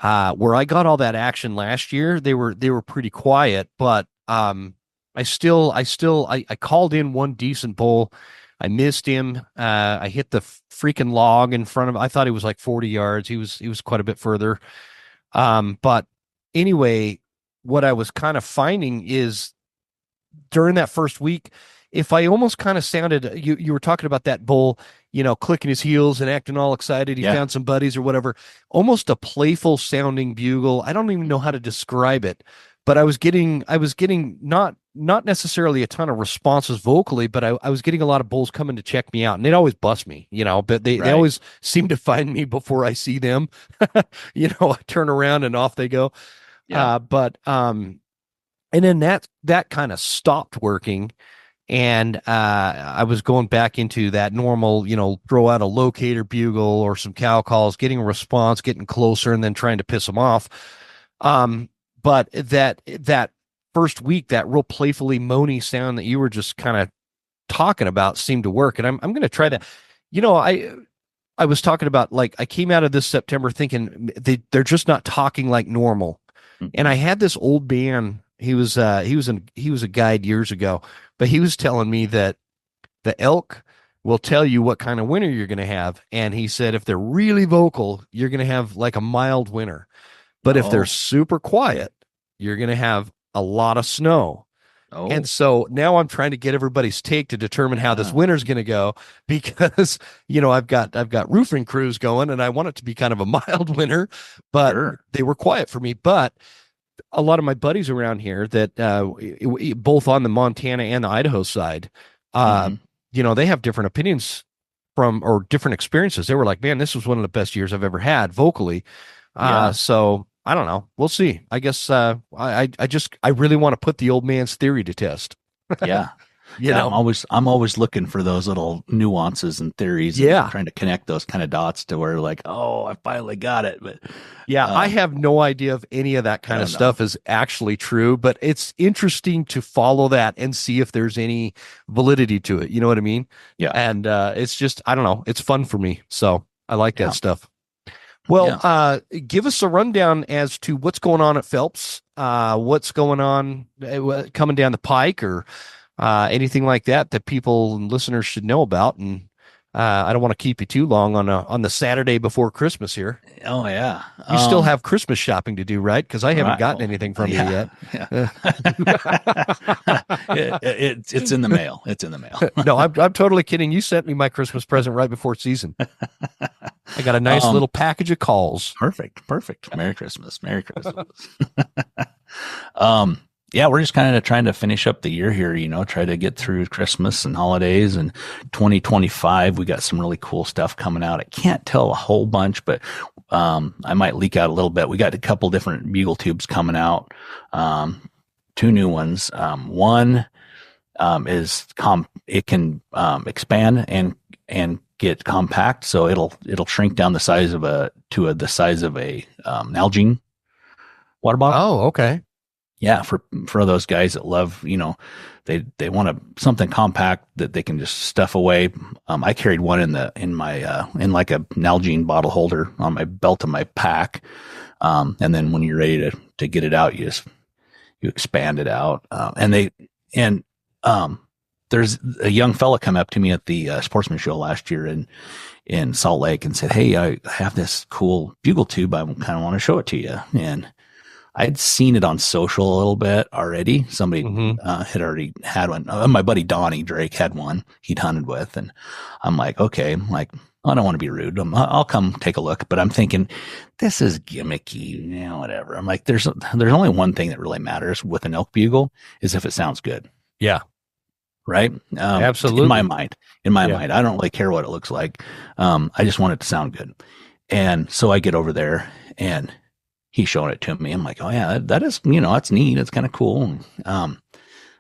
where I got all that action last year, they were pretty quiet, but I called in one decent bull. I missed him. I hit the freaking log in front of. I thought he was like 40 yards. He was quite a bit further. But anyway, what I was kind of finding is during that first week, if I almost kind of sounded, you were talking about that bull, clicking his heels and acting all excited. He Yeah. found some buddies or whatever, almost a playful sounding bugle. I don't even know how to describe it, but I was getting not necessarily a ton of responses vocally, but I was getting a lot of bulls coming to check me out, and they'd always bust me, but they Right. always seem to find me before I see them. I turn around and off they go. Yeah. And then that kind of stopped working. And I was going back into that normal, throw out a locator bugle or some cow calls, getting a response, getting closer, and then trying to piss them off. But that first week, that real playfully moany sound that you were just kind of talking about seemed to work. And I'm going to try that. I was talking about, like, I came out of this September thinking they're just not talking like normal. Mhm. And I had this old man. He was a guide years ago, but he was telling me that the elk will tell you what kind of winter you're going to have. And he said if they're really vocal, you're going to have like a mild winter. But if they're Oh. super quiet, you're going to have a lot of snow. Oh. And so now I'm trying to get everybody's take to determine how this Yeah. winter's going to go, because I've got roofing crews going, and I want it to be kind of a mild winter, but Sure. they were quiet for me. But a lot of my buddies around here that both on the Montana and the Idaho side, Mhm. they have different opinions or different experiences. They were like, man, this was one of the best years I've ever had vocally. Yeah. So I don't know. We'll see. I guess I really want to put the old man's theory to test. Yeah. You Yeah, know? I'm always looking for those little nuances and theories. Yeah. And trying to connect those kind of dots to where, like, oh, I finally got it. But Yeah, I have no idea if any of that kind of don't know. stuff is actually true, but it's interesting to follow that and see if there's any validity to it. You know what I mean? Yeah. And it's just, I don't know, it's fun for me. So I like Yeah. that stuff. Well, give us a rundown as to what's going on at Phelps, what's going on coming down the pike, or anything like that people and listeners should know about. And I don't want to keep you too long on the Saturday before Christmas here. Oh yeah. You still have Christmas shopping to do, right? Because I haven't right. gotten anything from you yet. Yeah. It's in the mail. It's in the mail. No, I'm totally kidding. You sent me my Christmas present right before season. I got a nice little package of calls. Perfect. Merry Christmas. Merry Christmas. Yeah, we're just kind of trying to finish up the year here, try to get through Christmas and holidays, and 2025. We got some really cool stuff coming out. I can't tell a whole bunch, but I might leak out a little bit. We got a couple different bugle tubes coming out. Two new ones. One is it can expand and get compact, so it'll shrink down the size of the size of a Nalgene water bottle. Oh, okay. Yeah, for those guys that love, they want something compact that they can just stuff away. I carried one in like a Nalgene bottle holder on my belt of my pack, and then when you're ready to get it out, you expand it out. There's a young fella come up to me at the Sportsman Show last year in Salt Lake and said, "Hey, I have this cool bugle tube. I kind of want to show it to you." And I'd seen it on social a little bit already. Somebody had already had one. My buddy Donnie Drake had one he'd hunted with, and I'm like, okay, I don't want to be rude. I'll come take a look, but I'm thinking this is gimmicky, whatever. I'm like, there's only one thing that really matters with an elk bugle is if it sounds good. Yeah. Right. Absolutely. In my mind, I don't really care what it looks like. I just want it to sound good. And so I get over there and he's showing it to me. I'm like, oh yeah, that is, that's neat. It's kind of cool. I'm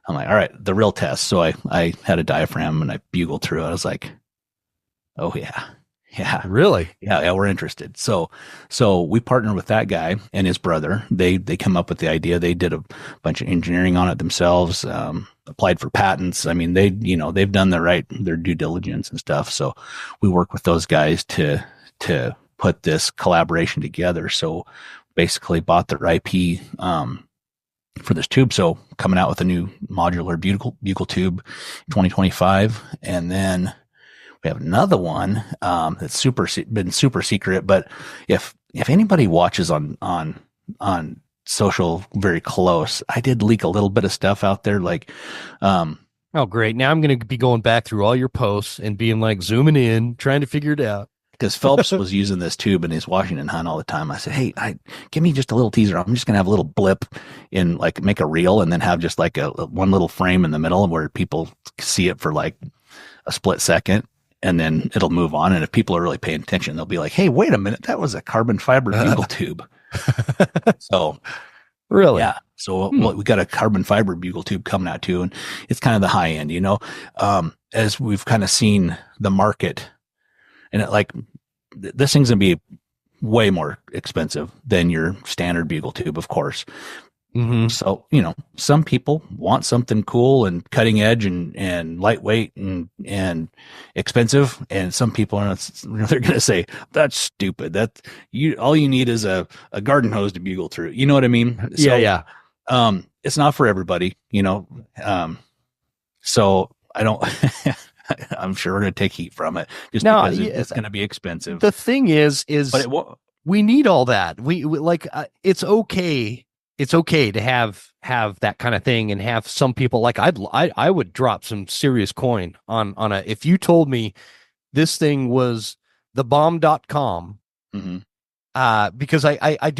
like, all right, the real test. So I had a diaphragm and I bugled through it. I was like, oh yeah. Yeah. Really? Yeah, we're interested. So we partnered with that guy and his brother. They come up with the idea. They did a bunch of engineering on it themselves, applied for patents. I mean, they've done their due diligence and stuff. So we work with those guys to put this collaboration together. So basically bought their IP, for this tube. So coming out with a new modular bugle tube 2025. And then we have another one that's been super secret. But if anybody watches on social very close, I did leak a little bit of stuff out there. Like, Oh, great. Now I'm going to be going back through all your posts and being like zooming in, trying to figure it out. because Phelps was using this tube in his Washington hunt all the time. I said, hey, give me just a little teaser. I'm just going to have a little blip in, like, make a reel and then have just like a one little frame in the middle where people see it for like a split second. And then it'll move on. And if people are really paying attention, they'll be like, hey, wait a minute. That was a carbon fiber bugle tube. So, really? yeah. So we got a carbon fiber bugle tube coming out too. And it's kind of the high end, as we've kind of seen the market. And this thing's going to be way more expensive than your standard bugle tube, of course. Mm-hmm. So, some people want something cool and cutting edge and lightweight and expensive. And some people they're going to say, that's stupid. All you need is a garden hose to bugle through. You know what I mean? So, yeah. It's not for everybody, so I don't, I'm sure we're going to take heat from it just because it's going to be expensive. The thing is but we need all that. We like, it's okay. It's okay to have that kind of thing and have some people like I would drop some serious coin on if you told me this thing was thebomb.com, mm-hmm. Because I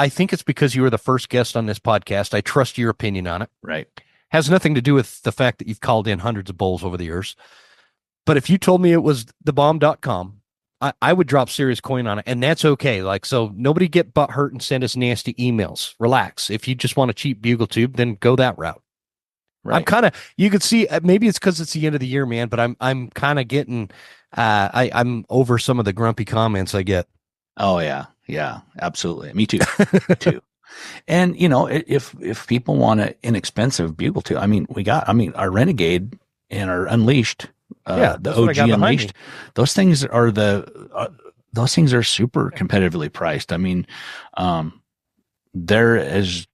think it's because you were the first guest on this podcast. I trust your opinion on it. Right. Has nothing to do with the fact that you've called in hundreds of bulls over the years. But if you told me it was thebomb.com, I would drop serious coin on it, and that's okay. Like, so nobody get butt hurt and send us nasty emails. Relax. If you just want a cheap bugle tube, then go that route. Right. I'm kind of, you could see, maybe it's because it's the end of the year, man, but I'm kind of getting, I'm over some of the grumpy comments I get. Oh yeah. Yeah, absolutely. Me too. Me too. And if people want an inexpensive bugle tube, our Renegade and our Unleashed, the OG Unleashed, those things are super competitively priced. They're as,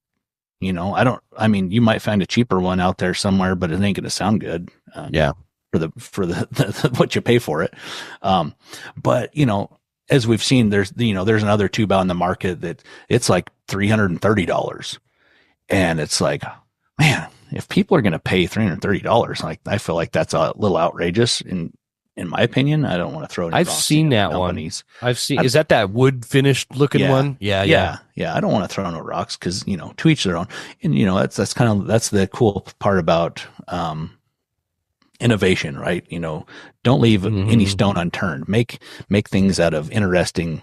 you might find a cheaper one out there somewhere, but it ain't going to sound good. For the what you pay for it. But as we've seen, there's another tube out in the market that it's like $330. And it's like, man, if people are going to pay $330, like, I feel like that's a little outrageous in my opinion. I don't want to throw it. I've seen that companies. One. Is that wood finished looking one? Yeah. I don't want to throw no rocks because, to each their own. And, that's the cool part about, innovation, right? Don't leave any stone unturned. Make things out of interesting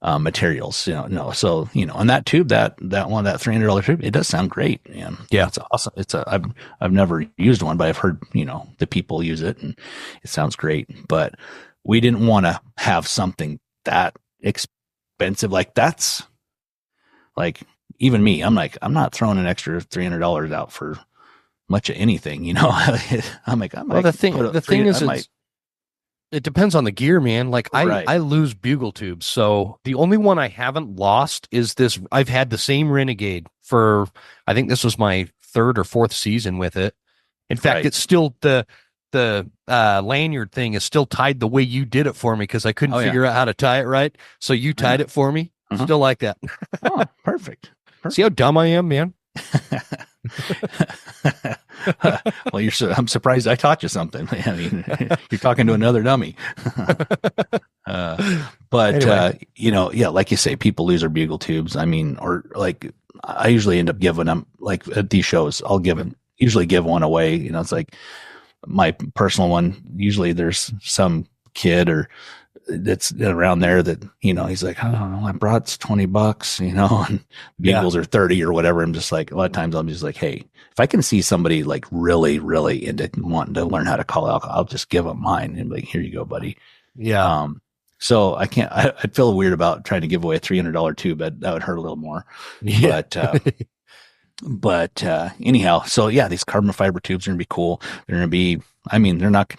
materials. So on that tube, that $300 tube, it does sound great. And yeah, it's awesome. I've never used one, but I've heard the people use it, and it sounds great. But we didn't want to have something that expensive. Like, that's like, even me, I'm like, I'm not throwing an extra $300 out for much of anything, I'm like, well, the thing is, it depends on the gear, man. Like, I lose bugle tubes. So the only one I haven't lost is this. I've had the same Renegade for, I think this was my third or fourth season with it. In fact, it's still the lanyard thing is still tied the way you did it for me, because I couldn't figure out how to tie it right. So you tied it for me. Still like that. Oh, perfect. See how dumb I am, man? Well, I'm surprised I taught you something. I mean, you're talking to another dummy. But anyway. Like you say, people lose their bugle tubes. Or like, I usually end up giving them, like, at these shows, usually give one away. It's like my personal one. Usually there's some kid or that's around there that, he's like, oh, I brought $20, and bugles are 30 or whatever. I'm just like, a lot of times I'm just like, hey, if I can see somebody like really, really into wanting to learn how to call out, I'll just give them mine and be like, here you go, buddy. Yeah. So I'd feel weird about trying to give away a $300 tube. That would hurt a little more. Yeah. But anyhow, so yeah, these carbon fiber tubes are going to be cool. They're going to be, I mean, they're probably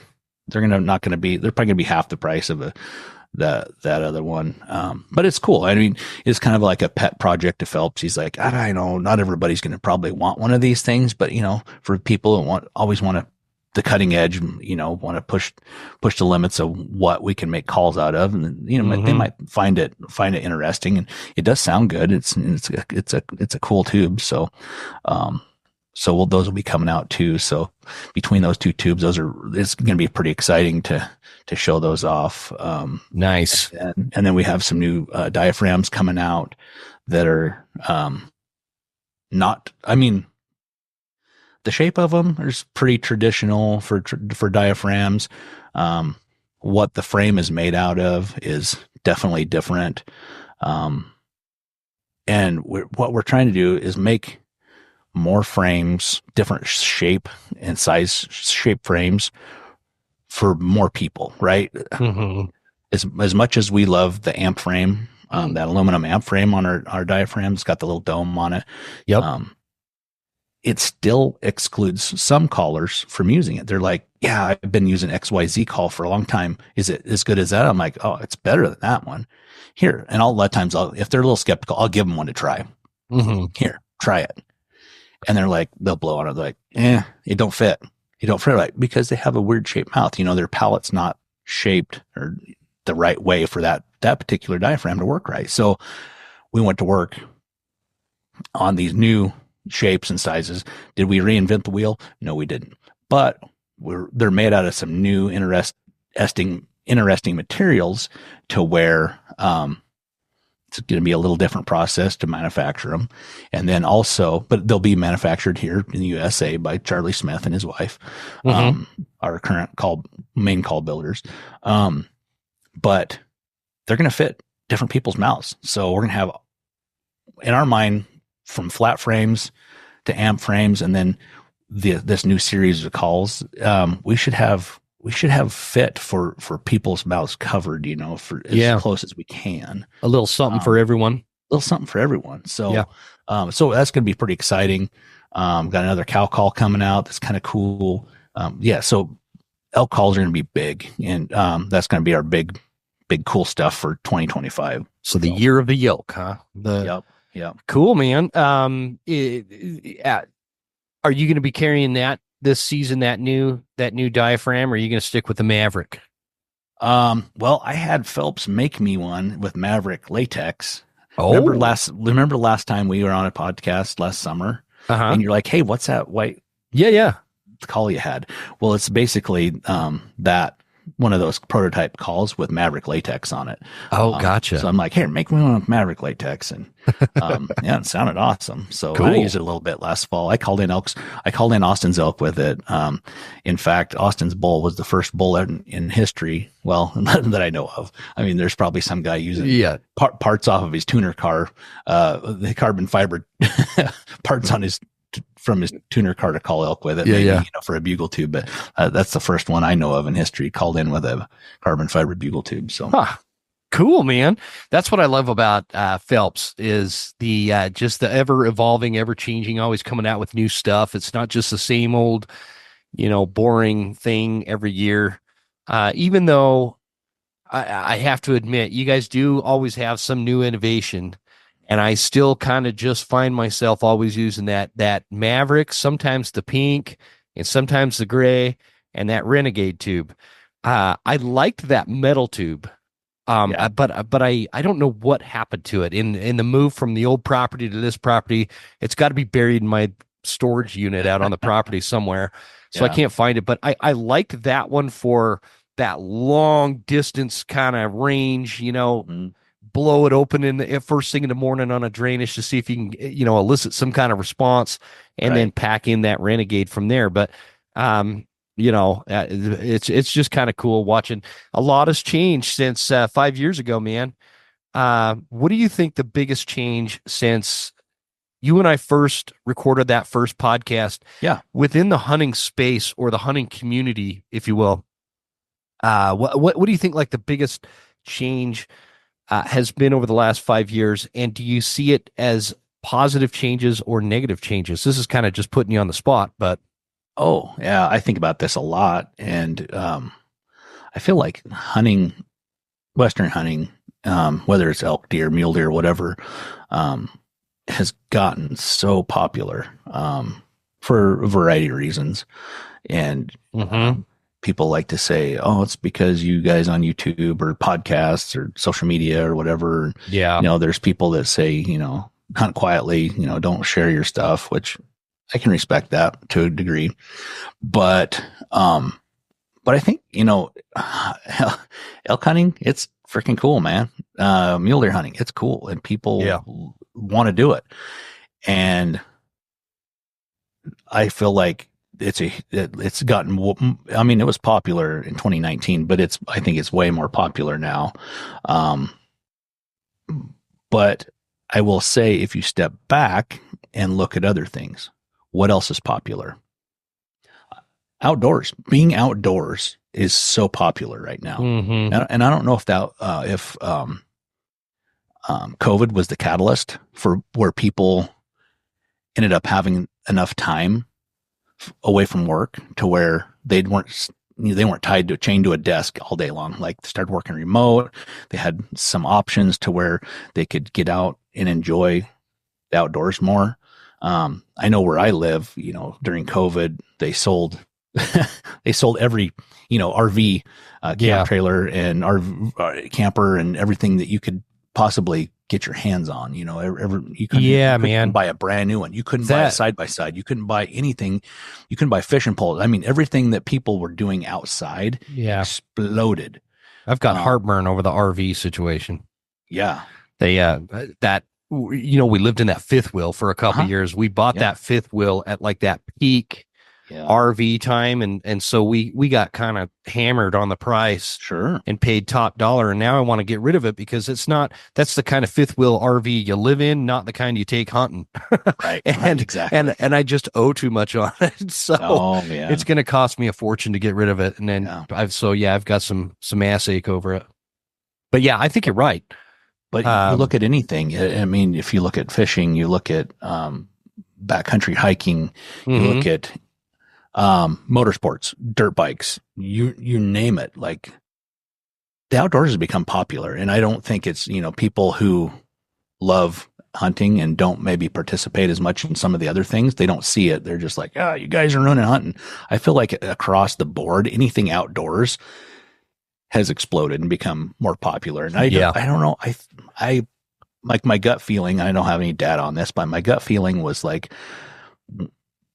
going to be half the price of that other one. But it's cool. I mean, it's kind of like a pet project to Phelps. He's like, I know not everybody's going to probably want one of these things, but for people who always want the cutting edge, want to push the limits of what we can make calls out of. And, they might find it interesting, and it does sound good. It's a cool tube. So, those will be coming out too. So between those two tubes, it's going to be pretty exciting to show those off. Nice. And then we have some new diaphragms coming out that are not, I mean, the shape of them is pretty traditional for diaphragms. What the frame is made out of is definitely different. And what we're trying to do is make more frames, different shape and size shape frames for more people, right? Mm-hmm. As much as we love the amp frame, that aluminum amp frame on our diaphragm, it's got the little dome on it. Yep. It still excludes some callers from using it. They're like, yeah, I've been using XYZ call for a long time. Is it as good as that? I'm like, oh, it's better than that one. Here. And a lot of times if they're a little skeptical, I'll give them one to try. Mm-hmm. Here, try it. And they're like, they'll blow on it. They're like, it don't fit. It don't fit right, because they have a weird shaped mouth. Their palate's not shaped or the right way for that particular diaphragm to work right. So we went to work on these new shapes and sizes. Did we reinvent the wheel? No, we didn't. But they're made out of some new interesting materials to where it's going to be a little different process to manufacture them. And then also, but they'll be manufactured here in the USA by Charlie Smith and his wife, our current main call builders. But they're going to fit different people's mouths. So we're going to have, in our mind, from flat frames to amp frames, and then this new series of calls, we should have fit for people's mouths covered, for as close as we can. A little something for everyone. A little something for everyone. So, so that's going to be pretty exciting. Got another cow call coming out. That's kind of cool. So elk calls are going to be big, and that's going to be our big cool stuff for 2025. So the year of the yoke, huh? Yep. Cool, man. Are you going to be carrying that this season, that new diaphragm, or are you going to stick with the Maverick? Well, I had Phelps make me one with Maverick latex. Oh, remember last time we were on a podcast last summer, and you're like, hey, what's that white call you had? Well, it's basically that one of those prototype calls with Maverick latex on it. Oh, gotcha. So I'm like, here, make me one with Maverick latex. And it sounded awesome. So cool. I used it a little bit last fall. I called in Austin's elk with it. In fact, Austin's bull was the first bull in history. Well, that I know of. I mean, there's probably some guy using parts off of his tuner car, the carbon fiber parts on from his tuner car to call elk with it, for a bugle tube. But that's the first one I know of in history called in with a carbon fiber bugle tube. So cool, man. That's what I love about Phelps is the just the ever evolving, ever changing, always coming out with new stuff. It's not just the same old, boring thing every year. Even though I have to admit, you guys do always have some new innovation. And I still kind of just find myself always using that Maverick, sometimes the pink and sometimes the gray, and that Renegade tube. I liked that metal tube, but I don't know what happened to it in the move from the old property to this property. It's got to be buried in my storage unit out on the property somewhere, so I can't find it. But I liked that one for that long distance kind of range, blow it open in the first thing in the morning on a drainage to see if you can, elicit some kind of response, and then pack in that Renegade from there. But, it's just kind of cool watching. A lot has changed since 5 years ago, man. What do you think the biggest change since you and I first recorded that first podcast? Yeah. Within the hunting space or the hunting community, if you will, What do you think like the biggest change has been over the last 5 years, and do you see it as positive changes or negative changes? This is kind of just putting you on the spot, but Oh, yeah, I think about this a lot, and I feel like hunting, Western hunting, whether it's elk, deer, mule deer, whatever, um, has gotten so popular for a variety of reasons. And Mhm. people like to say, "Oh, it's because you guys on YouTube or podcasts or social media or whatever." Yeah. There's people that say, hunt quietly, don't share your stuff, which I can respect that to a degree. But, but I think, elk hunting, it's freaking cool, man. Mule deer hunting, it's cool, and Yeah. people want to do it. And I feel like it's gotten, I mean, it was popular in 2019, but I think it's way more popular now. Um, but I will say, if you step back and look at other things, what else is popular? Outdoors. Being outdoors is so popular right now. Mhm. And I don't know if COVID was the catalyst for where people ended up having enough time away from work to where they weren't tied to chained to a desk all day long. Like, they started working remote. They had some options to where they could get out and enjoy the outdoors more. I know where I live, during COVID, they sold they sold every RV, camp Yeah. trailer and RV, camper and everything that you could possibly get your hands on. You Yeah, couldn't even man. buy a brand new one. You couldn't buy a That side by side. You couldn't buy anything. You couldn't buy fishing poles. I mean, everything that people were doing outside yeah. exploded. I've got Um, heartburn over the RV situation. yeah. They that we lived in that fifth wheel for a couple Uh-huh. years. We bought Yeah. that fifth wheel at like that peak Yeah. RV time, and so we got kind of hammered on the price Sure. and paid top dollar, and now I want to get rid of it because that's the kind of fifth wheel RV you live in, not the kind you take hunting. Right. Right. and Exactly. and I just owe too much on it. So Oh, it's man. going to cost me a fortune to get rid of it, and then Yeah. I've got some ass ache over it. But yeah, I think you're right. But you look Um, at anything. I mean, if you look at fishing, you look at backcountry hiking, you look mhm. at motorsports, dirt bikes, you name it. Like, the outdoors has become popular, and I don't think it's people who love hunting and don't maybe participate as much in some of the other things. They don't see it. They're just like, you guys are running hunting. I feel like across the board, anything outdoors has exploded and become more popular. And Yeah. I don't know. I like, my gut feeling. I don't have any data on this, but my gut feeling was like,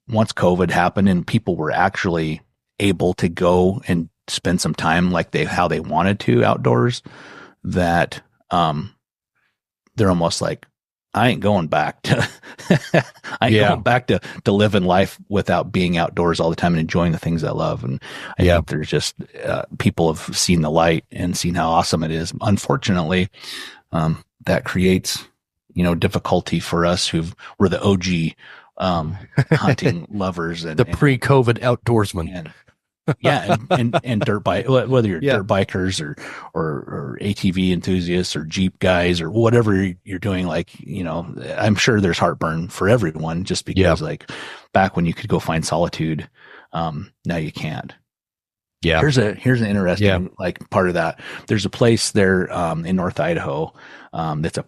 once COVID happened and people were actually able to go and spend some time like how they wanted to outdoors, that they're almost like, I ain't going back to I ain't Yeah. going back to living life without being outdoors all the time and enjoying the things I love. And I Yeah. think there's just people have seen the light and seen how awesome it is. Unfortunately, that creates difficulty for us we're the OG hunting lovers The pre-COVID outdoorsman. and yeah, and dirt bike, whether you're Yeah. dirt bikers or ATV enthusiasts or Jeep guys or whatever you're doing, like, I'm sure there's heartburn for everyone, just Yeah. because, like, back when you could go find solitude, now you can't. Yeah. Here's an Yeah. interesting, like, part of that. There's a place there, in North Idaho, that's a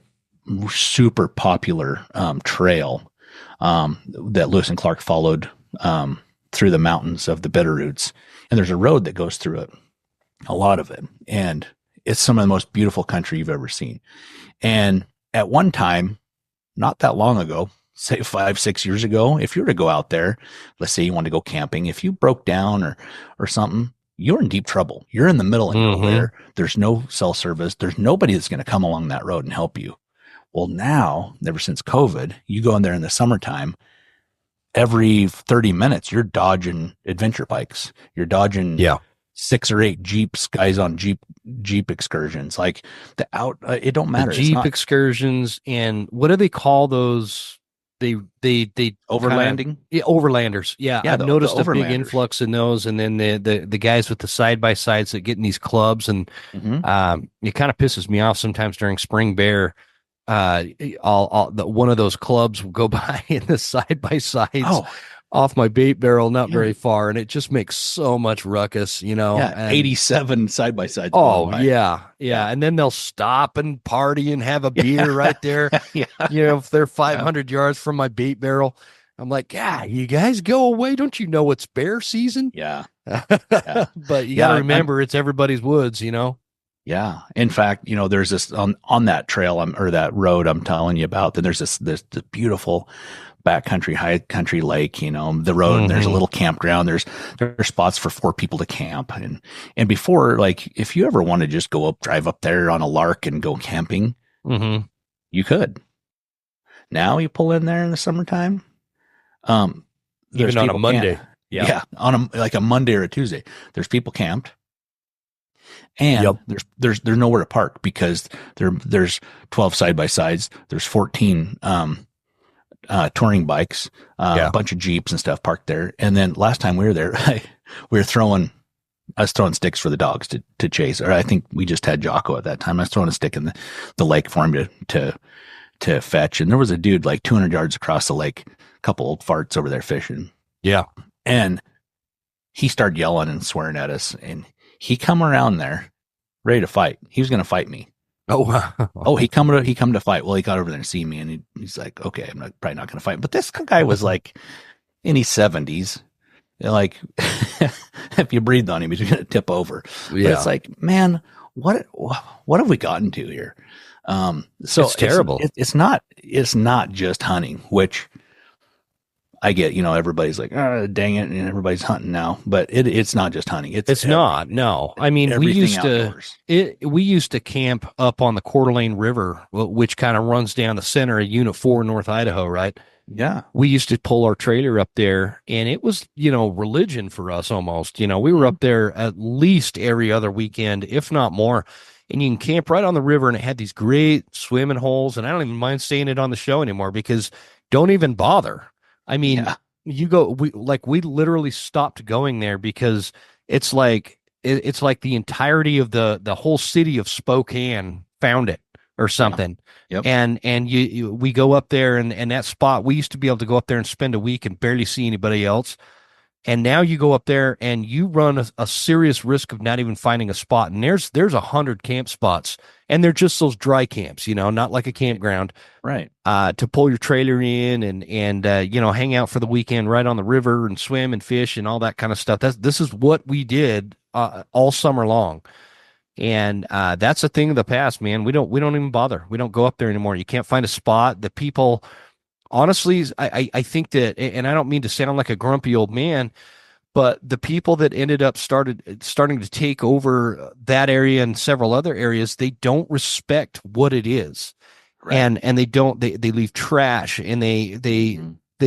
super popular, trail, that Lewis and Clark followed, through the mountains of the Bitterroots. And there's a road that goes through it, a lot of it. And it's some of the most beautiful country you've ever seen. And at one time, not that long ago, say 5, 6 years ago, if you were to go out there, let's say you want to go camping, if you broke down or something, you're in deep trouble. You're in the middle of Mhm. nowhere. There's no cell service. There's nobody that's going to come along that road and help you. Well, now, ever since COVID, you go in there in the summertime, every 30 minutes, you're dodging adventure bikes. You're dodging Yeah. 6 or 8 Jeeps, guys on Jeep excursions. Like, it don't The matter. It's Jeep not excursions, and what do they call those? they Overlanding? yeah, overlanders. Yeah, Yeah, I've the noticed a big overlanders. influx in those, and then the guys with the side by sides that get in these clubs, and Hmm. it kind of pisses me off sometimes during spring bear. One of those clubs will go by and the side by sides Oh, off my bait barrel, not yeah. very far, and it just makes so much ruckus, Yeah. and 87 side by sides going oh by. yeah, yeah, Yeah. and then they'll stop and party and have a beer Yeah. right there. Yeah. If they're Yeah. 500 yards from my bait barrel, I'm like, yeah, you guys go away. Don't you know it's bear season? Yeah. Yeah. But you got Yeah. to I'm remember, it's everybody's woods. Yeah. In fact, there's this on that trail or that road I'm telling you about, then there's this beautiful backcountry, high country lake, the road, and there's a Mm-hmm. little campground. There's spots for 4 people to camp. And before, like, if you ever want to just drive up there on a lark and go camping, Mm-hmm. you could. Now you pull in there in the summertime. There's Even on a people Monday. camp. Yeah. Yeah. On like a Monday or a Tuesday, there's people camped. And Yep. there's nowhere to park because there's 12 side by sides. There's 14 touring bikes, Yeah. a bunch of Jeeps and stuff parked there. And then last time we were there, I was throwing sticks for the dogs to chase. Or I think we just had Jocko at that time. I was throwing a stick in the lake for him to fetch. And there was a dude like 200 yards across the lake, a couple old farts over there fishing. Yeah. And he started yelling and swearing at us. And he come around there ready to fight. He was going to fight me. Oh, He come to fight. Well, he got over there and see me, and he's like, okay, I'm probably not going to fight. But this guy was like in his 70s. Like, if you breathed on him, he's going to tip over. But yeah. it's like, man, what have we gotten to here? So It's terrible. It's not just hunting, which I get, everybody's like, oh, dang it, and everybody's hunting now. But it's not just hunting. It's not. No, I mean, we outdoors. used to camp up on the Coeur d'Alene River, which kind of runs down the center of Unit 4 in North Idaho, right? Yeah. We used to pull our trailer up there, and it was, religion for us almost. We were up there at least every other weekend, if not more. And you can camp right on the river, and it had these great swimming holes. And I don't even mind saying it on the show anymore because don't even bother. I mean, we literally stopped going there because it's like the entirety of the whole city of Spokane found it or something. Yeah. Yep. And we go up there and that spot, we used to be able to go up there and spend a week and barely see anybody else. And now you go up there and you run a serious risk of not even finding a spot. And there's 100 camp spots, and they're just those dry camps, not like a campground, Right. To pull your trailer in and hang out for the weekend right on the river and swim and fish and all that kind of stuff. This is what we did all summer long. And that's a thing of the past, man. We don't even bother. We don't go up there anymore. You can't find a spot. The people, honestly, I think that, and I don't mean to sound like a grumpy old man, but the people that ended up starting to take over that area and several other areas, they don't respect what it is. Right. And they leave trash, and they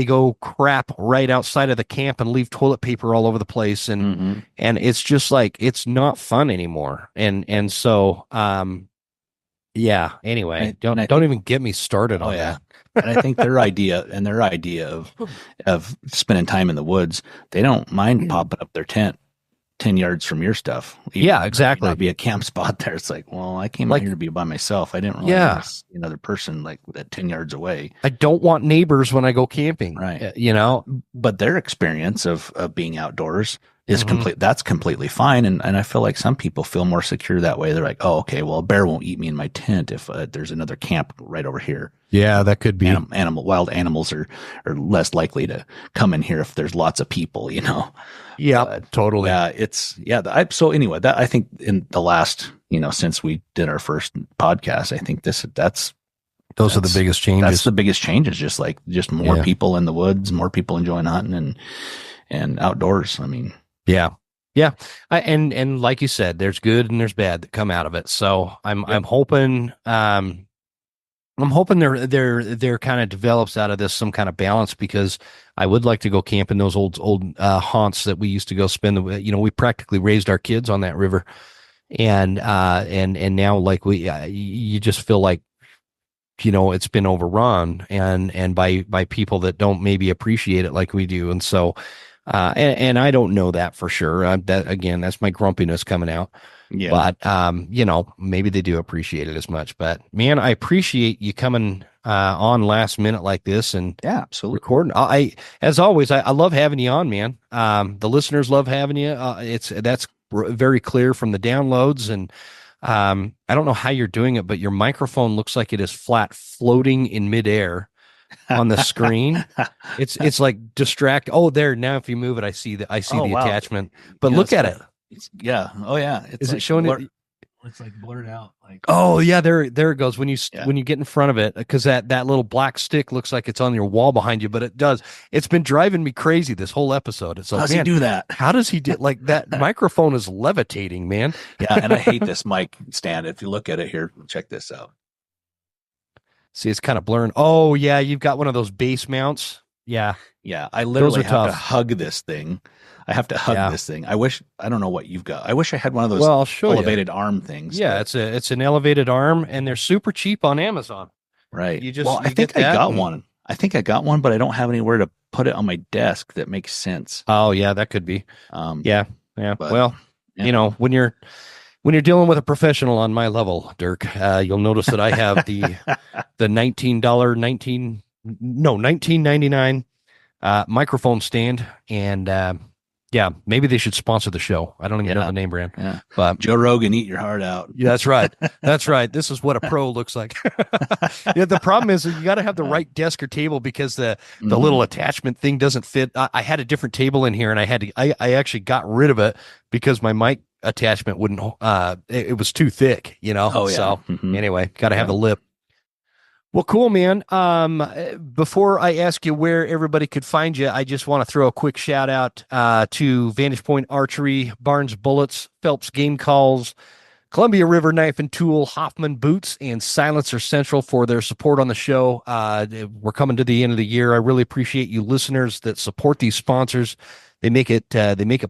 go crap right outside of the camp and leave toilet paper all over the place. And it's just like, it's not fun anymore. And so, yeah, anyway, don't even get me started on that. And I think their idea of spending time in the woods, they don't mind popping up their tent 10 yards from your stuff. Yeah, exactly. Be a camp spot there. It's like, well, I came out here to be by myself. I didn't really want to see another person like at 10 yards away. I don't want neighbors when I go camping. Right. But their experience of being outdoors is that's completely fine. And I feel like some people feel more secure that way. They're like, oh, okay, well, a bear won't eat me in my tent if there's another camp right over here. Yeah, that could be. Wild animals are less likely to come in here if there's lots of people, Yeah, totally. Yeah, so anyway, that I think in the last, since we did our first podcast, I think those are the biggest changes. That's the biggest changes. Just more people in the woods, more people enjoying hunting and outdoors. I mean, yeah. And like you said, there's good and there's bad that come out of it. So I'm hoping, there kind of develops out of this some kind of balance, because I would like to go camp in those old haunts that we used to go spend we practically raised our kids on that river. And now, like, you just feel like it's been overrun and by people that don't maybe appreciate it like we do. And so, and I don't know that for sure. That's my grumpiness coming out. Yeah. But, maybe they do appreciate it as much. But man, I appreciate you coming on last minute like this and Yeah, absolutely. recording. As always, I love having you on, man. The listeners love having you. That's very clear from the downloads. And I don't know how you're doing it, but your microphone looks like it is flat floating in midair on the screen. It's like distract. Oh, there. Now if you move it, I see the Wow. attachment, but look at it. Oh yeah. Is it showing it? It's like blurred out. Like, oh yeah, there it goes. When you get in front of it, because that little black stick looks like it's on your wall behind you, but it does. It's been driving me crazy this whole episode. It's like, how does he do that? How does he do like that? Microphone is levitating, man. Yeah, and I hate this mic stand. If you look at it here, check this out. See, it's kind of blurring. Oh yeah, you've got one of those base mounts. Yeah. Yeah, I literally have tough. to hug this thing. I have to hug this thing. I don't know what you've got. I wish I had one of those I'll show elevated arm things. Yeah, it's an elevated arm, and they're super cheap on Amazon. Right. I think I got one. I think I got one, but I don't have anywhere to put it on my desk that makes sense. Oh yeah, that could be. Yeah. But, well, when you're dealing with a professional on my level, Dirk, you'll notice that I have the $19.99 microphone stand, and yeah, maybe they should sponsor the show. I don't even know the name brand. Yeah. But Joe Rogan, eat your heart out. Yeah, that's right. That's right. This is what a pro looks like. Yeah, the problem is you got to have the right desk or table because the little attachment thing doesn't fit. I had a different table in here, and I actually got rid of it because my mic attachment wouldn't. It was too thick, Oh yeah. So anyway, got to have the lip. Well, cool, man. Before I ask you where everybody could find you, I just want to throw a quick shout out to Vantage Point Archery, Barnes Bullets, Phelps Game Calls, Columbia River Knife and Tool, Hoffman Boots, and Silencer Central for their support on the show. We're coming to the end of the year. I really appreciate you listeners that support these sponsors. They make it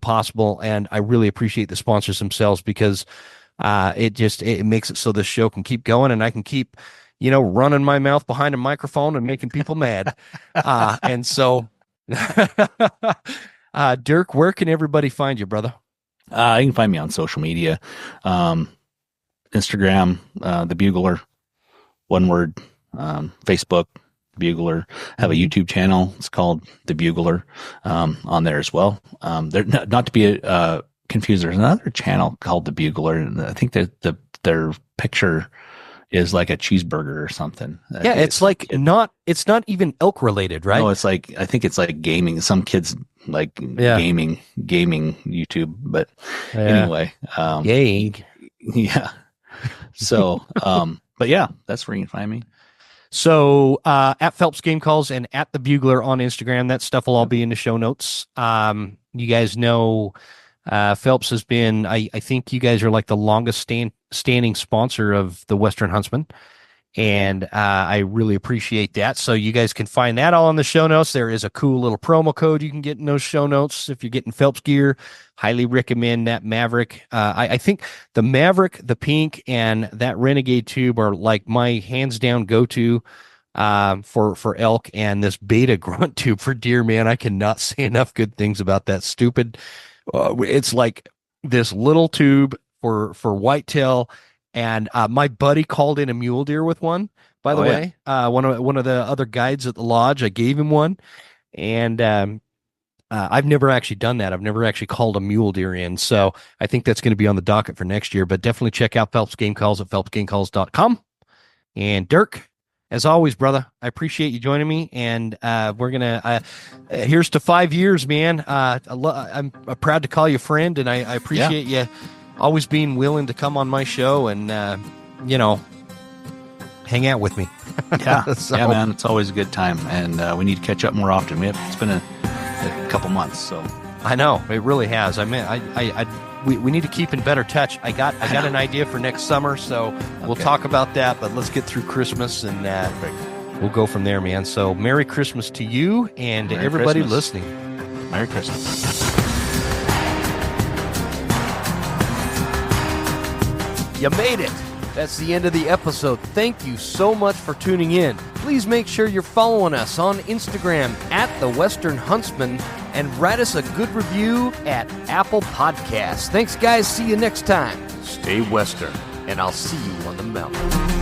possible, and I really appreciate the sponsors themselves because it makes it so this show can keep going and I can keep running my mouth behind a microphone and making people mad. And so, Dirk, where can everybody find you, brother? You can find me on social media, Instagram, The Bugler, one word, Facebook, Bugler. I have a YouTube channel. It's called The Bugler, on there as well. They're not to be confused. There's another channel called The Bugler, and I think that their picture is like a cheeseburger or something. Yeah, it's not even elk related, right? No, I think it's like gaming. Some kids like gaming YouTube, but anyway, yeah. So, but yeah, that's where you can find me. So, at Phelps Game Calls and at the Bugler on Instagram, that stuff will all be in the show notes. You guys know, Phelps has been, I think you guys are like the longest standing sponsor of the Western Huntsman. And I really appreciate that. So you guys can find that all in the show notes. There is a cool little promo code you can get in those show notes if you're getting Phelps gear. Highly recommend that Maverick. I think the Maverick, the pink, and that Renegade tube are like my hands down go-to for elk, and this beta grunt tube for deer, man. I cannot say enough good things about that stupid. It's like this little tube for whitetail. And my buddy called in a mule deer with one, by the way. One of the other guides at the lodge, I gave him one. And I've never actually done that. I've never actually called a mule deer in. So I think that's going to be on the docket for next year. But definitely check out Phelps Game Calls at phelpsgamecalls.com. And Dirk, as always, brother, I appreciate you joining me. And we're going to, here's to 5 years, man. I'm proud to call you a friend, and I appreciate you always being willing to come on my show and, hang out with me. Yeah. Yeah, man. It's always a good time. And we need to catch up more often. It's been a couple months, so. I know. It really has. I mean, we need to keep in better touch. I got an idea for next summer, so we'll talk about that, but let's get through Christmas and we'll go from there, man. So Merry Christmas to you and to everybody listening. Merry Christmas. You made it. That's the end of the episode. Thank you so much for tuning in. Please make sure you're following us on Instagram at The Western Huntsman and write us a good review at Apple Podcasts. Thanks, guys. See you next time. Stay Western, and I'll see you on the mountain.